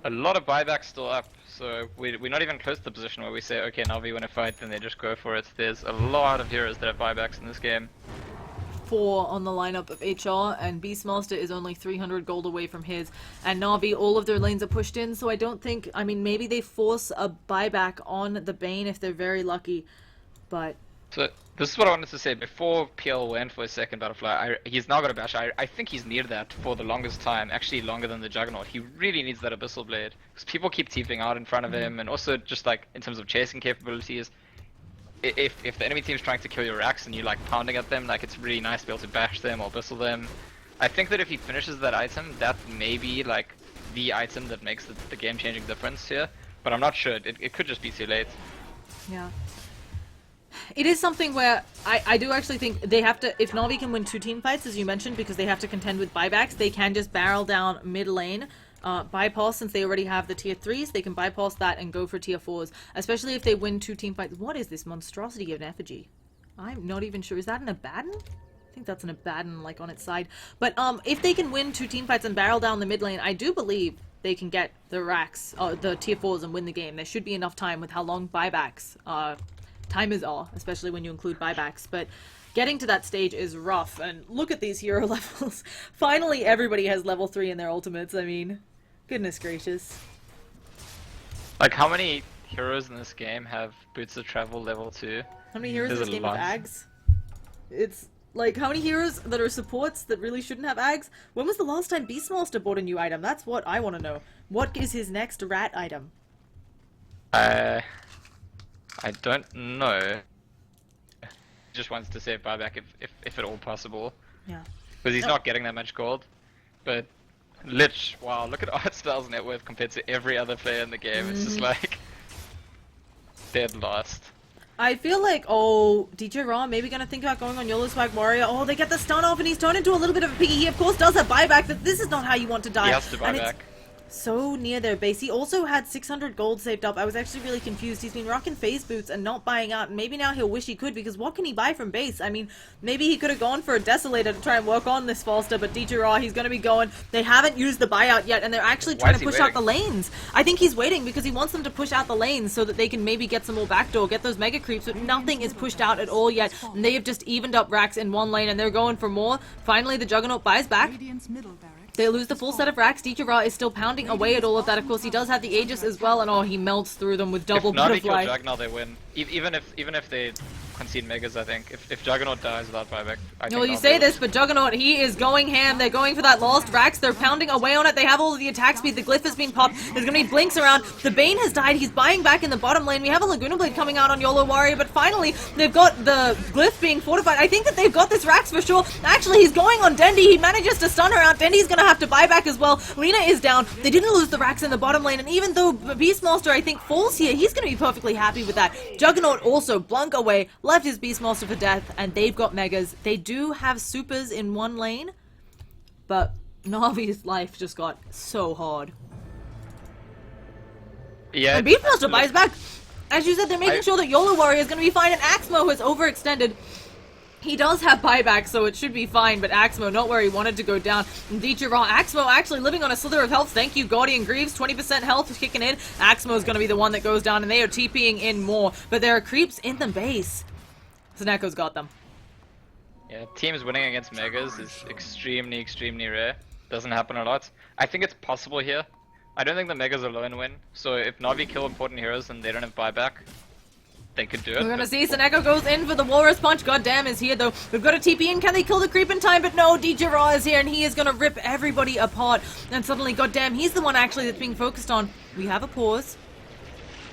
lot of buybacks still up, so we're not even close to the position where we say, okay, Na'Vi want to fight, then they just go for it. There's a lot of heroes that have buybacks in this game. 4 on the lineup of HR, and Beastmaster is only 300 gold away from his, and Na'Vi, all of their lanes are pushed in, so I don't think, I mean, maybe they force a buyback on the Bane if they're very lucky, but... So, this is what I wanted to say. Before PL went for his second Butterfly, he's now got a Bash. I think he's needed that for the longest time, actually longer than the Juggernaut. He really needs that Abyssal Blade, because people keep TPing out in front of him, and also just like, in terms of chasing capabilities, if the enemy team's trying to kill your Rax and you like pounding at them, like it's really nice to be able to bash them or Abyssal them. I think that if he finishes that item, that may be like the item that makes the game-changing difference here, but I'm not sure. It could just be too late. Yeah. It is something where I do actually think they have to, if Na'Vi can win 2 team fights, as you mentioned, because they have to contend with buybacks, they can just barrel down mid lane, bypass, since they already have the tier 3s, they can bypass that and go for tier 4s, especially if they win 2 team fights. What is this monstrosity of an effigy? I'm not even sure. Is that an Abaddon? I think that's an Abaddon, like, on its side. But if they can win 2 team fights and barrel down the mid lane, I do believe they can get the Rax, the tier 4s, and win the game. There should be enough time with how long buybacks timers are, especially when you include buybacks, but getting to that stage is rough, and look at these hero levels. Finally, everybody has level 3 in their ultimates. I mean, goodness gracious. Like, how many heroes in this game have boots of travel level 2? How many heroes in There's this a game have lot. Ags? It's like, how many heroes that are supports that really shouldn't have Ags? When was the last time Beastmaster bought a new item? That's what I want to know. What is his next rat item? I don't know. Just wants to save buyback if at all possible. Yeah. Because he's No. not getting that much gold. But Lich, wow, look at Artstyle's net worth compared to every other player in the game. It's just like dead last. I feel like, oh, DJ Raw maybe gonna think about going on YOLO Swag Warrior. Oh, they get the stun off and he's turned into a little bit of a piggy. He of course does have buyback, but this is not how you want to die. He has to buy And it's back. so near their base. He also had 600 gold saved up. I was actually really confused. He's been rocking phase boots and not buying out, and maybe now he'll wish he could, because what can he buy from base? I mean, maybe he could have gone for a Desolator to try and work on this Falster, but DJ Raw, he's going to be going. They haven't used the buyout yet, and they're actually Why trying is to he push out waiting? the lanes. I think he's waiting because he wants them to push out the lanes so that they can maybe get some more backdoor, get those mega creeps, but nothing is pushed out at all yet, and they have just evened up racks in one lane, and they're going for more. Finally, the Juggernaut buys back. Radiant's middle barracks They lose the full set of racks. DJ Raw is still pounding away at all of that. Of course, he does have the Aegis as well, and oh, he melts through them with double If Navi kill butterfly. Juggernaut, they win. Even if they concede megas, I think. If Juggernaut dies without buyback, I think Well, you Navi say will. this, but Juggernaut, he is going ham. They're going for that lost racks. They're pounding away on it. They have all of the attack speed. The glyph has been popped. There's going to be blinks around. The Bane has died. He's buying back in the bottom lane. We have a Laguna Blade coming out on YOLO Warrior, but finally, they've got the glyph being fortified. I think that they've got this racks for sure. Actually, he's going on Dendy. He manages to stun her out. Dendy's going to have to buy back as well. Lena is down. They didn't lose the racks in the bottom lane, and even though Beastmaster, I think, falls here, he's going to be perfectly happy with that. Juggernaut also blunk away, left his Beastmaster for death, and they've got megas. They do have supers in one lane, but Navi's life just got so hard. Yeah. And Beastmaster buys back. As you said, they're making I- sure that YOLO Warrior is going to be fine, and Axmo has overextended. He does have buyback, so it should be fine, but Axmo, not where he wanted to go down. Indeed, you're wrong. Axmo actually living on a slither of health. Thank you, Guardian Greaves. 20% health is kicking in. Axmo's going to be the one that goes down, and they are TPing in more. But there are creeps in the base. Seneco's got them. Yeah, teams winning against megas is extremely rare. Doesn't happen a lot. I think it's possible here. I don't think the megas alone win. So if Navi kill important heroes and they don't have buyback, they could do it. We're gonna but- see Seneco goes in for the Walrus Punch. Goddamn is here though. We've got a TP in. Can they kill the creep in time? But no, DJ Raw is here and he is gonna rip everybody apart. And suddenly, goddamn, he's the one actually that's being focused on. We have a pause.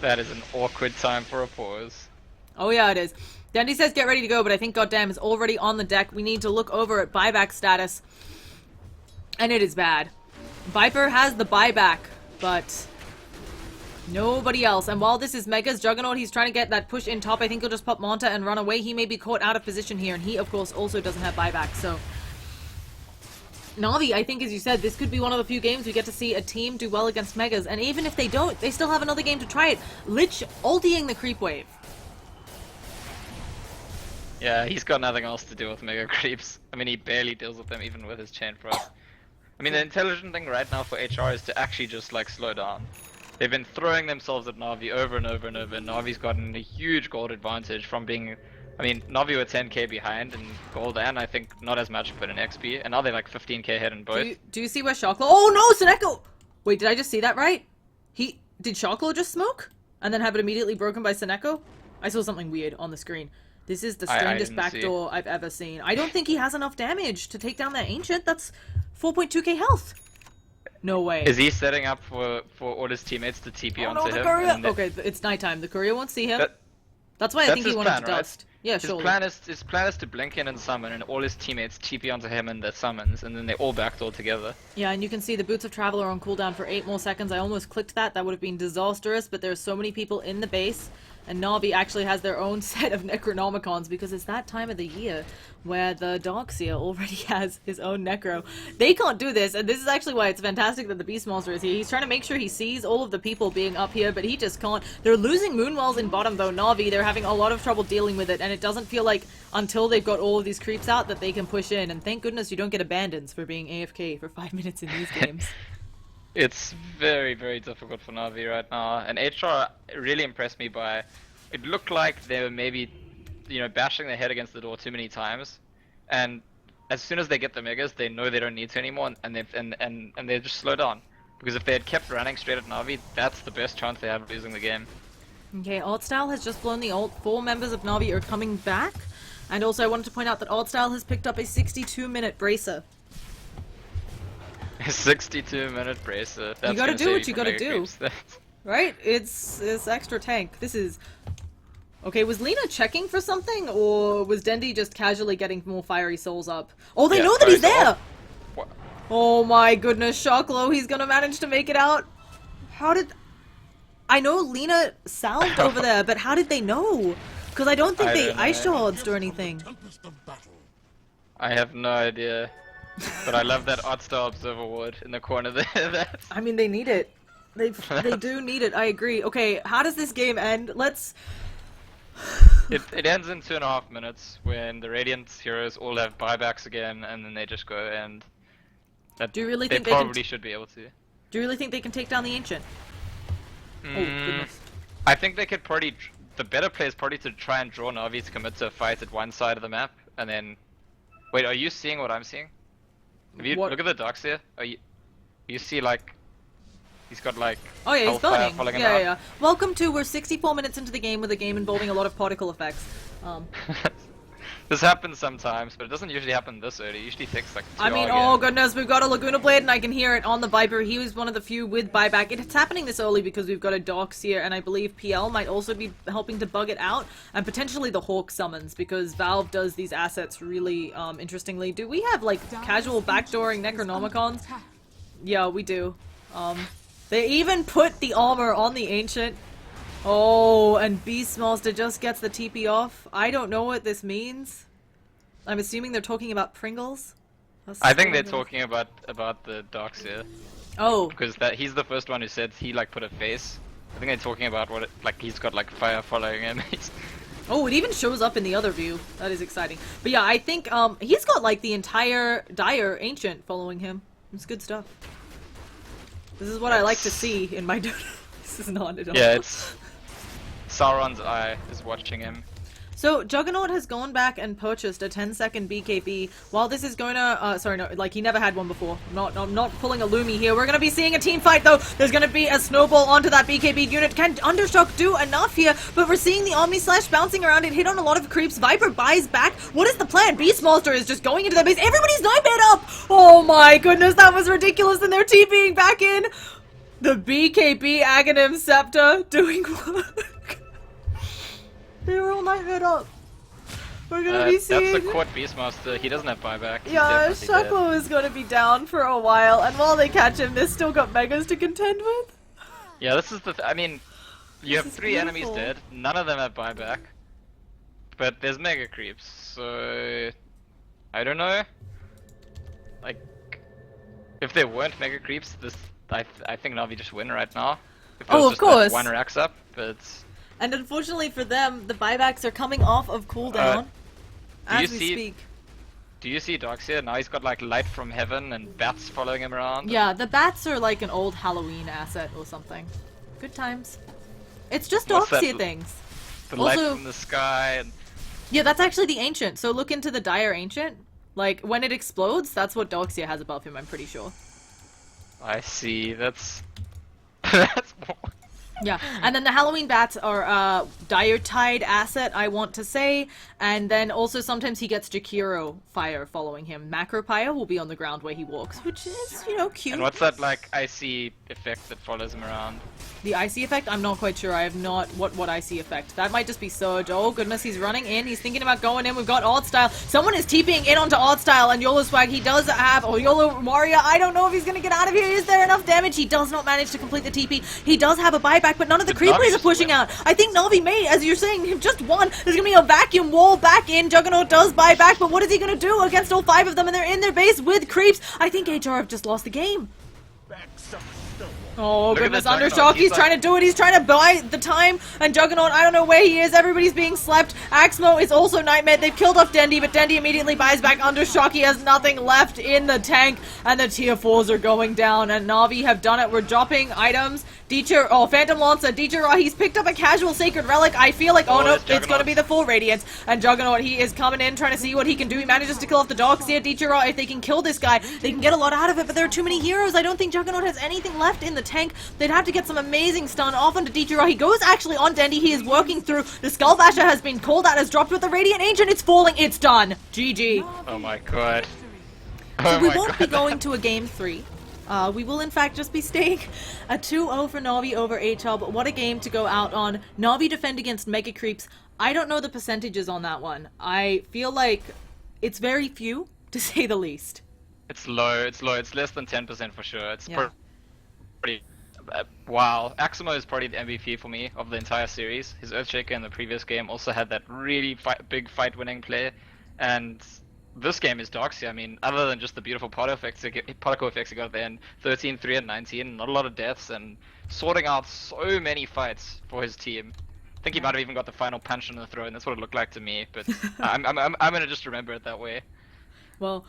That is an awkward time for a pause. Oh yeah, it is. Dendy says get ready to go, but I think goddamn is already on the deck. We need to look over at buyback status. And it is bad. Viper has the buyback, but nobody else. And while this is Mega's Juggernaut, he's trying to get that push in top. I think he'll just pop Monta and run away. He may be caught out of position here, and he, of course, also doesn't have buyback, so... Navi, I think, as you said, this could be one of the few games we get to see a team do well against Megas. And even if they don't, they still have another game to try it. Lich ultiing the creep wave. Yeah, he's got nothing else to do with mega creeps. I mean, he barely deals with them even with his chain frost. I mean, the intelligent thing right now for HR is to actually just like slow down. They've been throwing themselves at Navi over and over and over, and Navi's gotten a huge gold advantage from being... I mean, Navi were 10k behind in gold and I think not as much but in XP, and now they're like 15k ahead in both. Do you see where Shocklo... Oh no, Seneco! Wait, did I just see that right? Did Shocklo just smoke? And then have it immediately broken by Seneco? I saw something weird on the screen. This is the strangest didn't see. backdoor I've ever seen. I don't think he has enough damage to take down that Ancient. That's 4.2k health. No way. Is he setting up for all his teammates to TP Oh onto no, the him? courier! and then- Okay, it's nighttime. The courier won't see him. That- That's why I that's think he his wanted plan, to right? dust. Yeah, His surely. plan is to blink in and summon, and all his teammates TP onto him and their summons, and then they all backdoor together. Yeah, and you can see the Boots of Travel are on cooldown for 8 more seconds. I almost clicked that. That would have been disastrous, but there's so many people in the base. And Navi actually has their own set of Necronomicons because it's that time of the year where the Darkseer already has his own Necro. They can't do this, and this is actually why it's fantastic that the Beast Monster is here. He's trying to make sure he sees all of the people being up here, but he just can't. They're losing Moonwells in bottom, though. Navi, they're having a lot of trouble dealing with it, and it doesn't feel like until they've got all of these creeps out that they can push in. And thank goodness you don't get abandons for being AFK for 5 minutes in these games. It's very difficult for Navi right now, and HR really impressed me by... It looked like they were maybe, bashing their head against the door too many times, and as soon as they get the megas, they know they don't need to anymore, and they just slow down. Because if they had kept running straight at Navi, that's the best chance they have of losing the game. Okay, Artstyle has just blown the ult. 4 members of Na'Vi are coming back. And also I wanted to point out that Artstyle has picked up a 62-minute bracer. A 62-minute bracer. That's You gotta gonna do save what you from gotta mega do. creeps. Right? It's extra tank. This is... Okay, was Lena checking for something? Or was Dendi just casually getting more fiery souls up? Oh, they Yeah, know that he's fiery soul. there! What? Oh my goodness, Shocklow, he's gonna manage to make it out. How did... I know Lena salved over there, but how did they know? Because I don't think I they don't know. ice shards or anything. I have no idea. But I love that Artstyle Observer ward in the corner there. That's... I mean, they need it. They do need it, I agree. Okay, how does this game end? Let's... It ends in 2.5 minutes when the Radiant heroes all have buybacks again, and then they just go and... That, Do you really they think they can probably should be able to. Do you really think they can take down the Ancient? Oh, goodness. I think they could probably... The better play is probably to try and draw Na'Vi to commit to a fight at one side of the map, and then... Wait, are you seeing what I'm seeing? Have you What? look at the docks here? Are you see like... He's got like... Oh yeah, he's hellfire burning. following him Yeah, around? yeah. Welcome to, we're 64 minutes into the game with a game involving a lot of particle effects. This happens sometimes, but it doesn't usually happen this early. It usually takes like 2 I mean, hours. oh goodness, we've got a Laguna Blade and I can hear it on the Viper. He was one of the few with buyback. It's happening this early because we've got a Dox here, and I believe PL might also be helping to bug it out, and potentially the Hawk summons, because Valve does these assets really interestingly. Do we have like casual backdooring Necronomicons? Yeah, we do. They even put the armor on the Ancient. Oh, and Beastmaster just gets the TP off. I don't know what this means. I'm assuming they're talking about Pringles? I think they're talking about the docks here. Oh. Because he's the first one who said he like put a face. I think they're talking about what it, like he's got like fire following him. Oh, it even shows up in the other view. That is exciting. But yeah, I think he's got like the entire Dire Ancient following him. It's good stuff. This is what I like to see in my Dota. This is not at all. Yeah, it's... Sauron's eye is watching him. So, Juggernaut has gone back and purchased a 10-second BKB. While this is going to, sorry, no, like, he never had one before. I'm not pulling a Lumi here. We're going to be seeing a team fight, though. There's going to be a snowball onto that BKB unit. Can Undershock do enough here? But we're seeing the Omni Slash bouncing around. It hit on a lot of creeps. Viper buys back. What is the plan? Beastmaster is just going into the base. Everybody's nightmare up! Oh my goodness, that was ridiculous, and they're TPing back in. The BKB Aghanim Scepter doing work. They were all nightmare up. We're gonna be seeing... That's a quad Beastmaster. He doesn't have buyback. He's Yeah, definitely dead. Shako is gonna be down for a while, and while they catch him, they've still got Megas to contend with. Yeah, this is the... I mean, you This have is 3 enemies beautiful. dead. None of them have buyback. But there's mega creeps, so... I don't know. Like... If there weren't mega creeps, this... I think Na'Vi just win right now. If it Oh, was of just course. One racks up, but... And unfortunately for them, the buybacks are coming off of cooldown as you we see- speak. Do you see Dox here? Now he's got like light from heaven and bats following him around. Yeah, the bats are like an old Halloween asset or something. Good times. It's just What's that Doxia l- things. The light Also- from the sky and... Yeah, that's actually the Ancient. So look into the Dire Ancient. Like, when it explodes, that's what Doxia has above him, I'm pretty sure. I see, that's... that's more... Yeah, and then the Halloween bats are Dire Tide asset, I want to say, and then also sometimes he gets Jakiro fire following him. Macropire will be on the ground where he walks, which is, you know, cute. And what's that like icy effect that follows him around? The icy effect? I'm not quite sure. I have not... What icy effect? That might just be Surge. Oh goodness, he's running in. He's thinking about going in. We've got Oddstyle. Someone is TPing in onto Oddstyle, and YOLO Swag, he does have... Oh, YOLO Warrior, I don't know if he's gonna get out of here. Is there enough damage? He does not manage to complete the TP. He does have a buyback, but none of the Did Na'Vi creepers are just pushing win? out. I think Na'Vi may, as you're saying, just one. There's gonna be a vacuum wall back in. Juggernaut does buy back, but what is he gonna do against all 5 of them, and they're in their base with creeps? I think HR have just lost the game. Oh Look at goodness, the Juggernaut, Undershock, he's he's trying to do it, he's trying to buy the time, and Juggernaut, I don't know where he is, everybody's being slept. Axmo is also Nightmare, they've killed off Dendi, but Dendi immediately buys back Undershock, he has nothing left in the tank, and the tier 4s are going down, and Na'Vi have done it, we're dropping items. Phantom Lancer, Deecher, he's picked up a casual Sacred Relic, I feel like, oh no, there's it's gonna Juggernaut. be the full Radiance, and Juggernaut, he is coming in, trying to see what he can do, he manages to kill off the dogs here, Deecher, if they can kill this guy, they can get a lot out of it, but there are too many heroes, I don't think Juggernaut has anything left in the tank. They'd have to get some amazing stun off onto Deichiro. He goes actually on Dendi. He is working through. The Skull Basher has been called out, has dropped with the Radiant Ancient. It's falling. It's done. GG. Oh my god. So Oh we my won't be God. going to a game 3. We will in fact just be staying a 2-0 for Na'Vi over HL, but what a game to go out on. Na'Vi defend against Mega Creeps. I don't know the percentages on that one. I feel like it's very few, to say the least. It's low, it's low, it's less than 10% for sure. It's Yeah. pretty... wow. Aximo is probably the MVP for me of the entire series. His Earthshaker in the previous game also had that really big fight-winning play, and this game is Doxy. I mean, other than just the beautiful particle effects he got there, and 13, 3, and 19, not a lot of deaths, and sorting out so many fights for his team. I think he might have even got the final punch on the throat, and that's what it looked like to me, but I'm gonna just remember it that way. Well,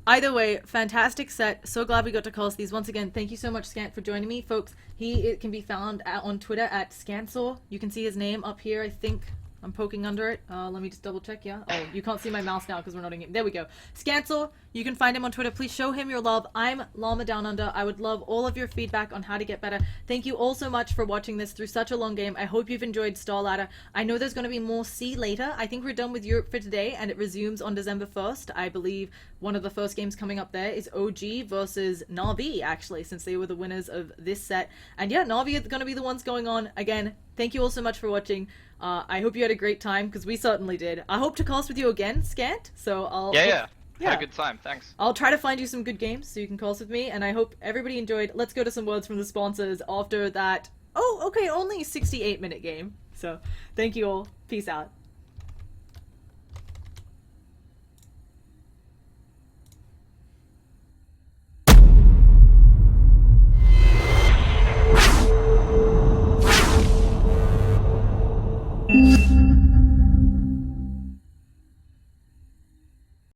either way, fantastic set. So glad we got to call these. Once again, thank you so much, Scant, for joining me. Folks, it can be found on Twitter at Scansaw. You can see his name up here, I think. I'm poking under it. Let me just double check, yeah? Oh, you can't see my mouse now because we're not in game. There we go. Scancel, you can find him on Twitter. Please show him your love. I'm Llama Down Under. I would love all of your feedback on how to get better. Thank you all so much for watching this through such a long game. I hope you've enjoyed Star Ladder. I know there's going to be more C later. I think we're done with Europe for today, and it resumes on December 1st. I believe one of the first games coming up there is OG versus Na'Vi, actually, since they were the winners of this set. And yeah, Na'Vi are going to be the ones going on. Again, thank you all so much for watching. I hope you had a great time, because we certainly did. I hope to cast with you again, Scant, so I'll... Yeah. Had a good time, thanks. I'll try to find you some good games so you can cast with me, and I hope everybody enjoyed. Let's go to some words from the sponsors after that... Oh, okay, only a 68-minute game. So, thank you all. Peace out. Mm-hmm.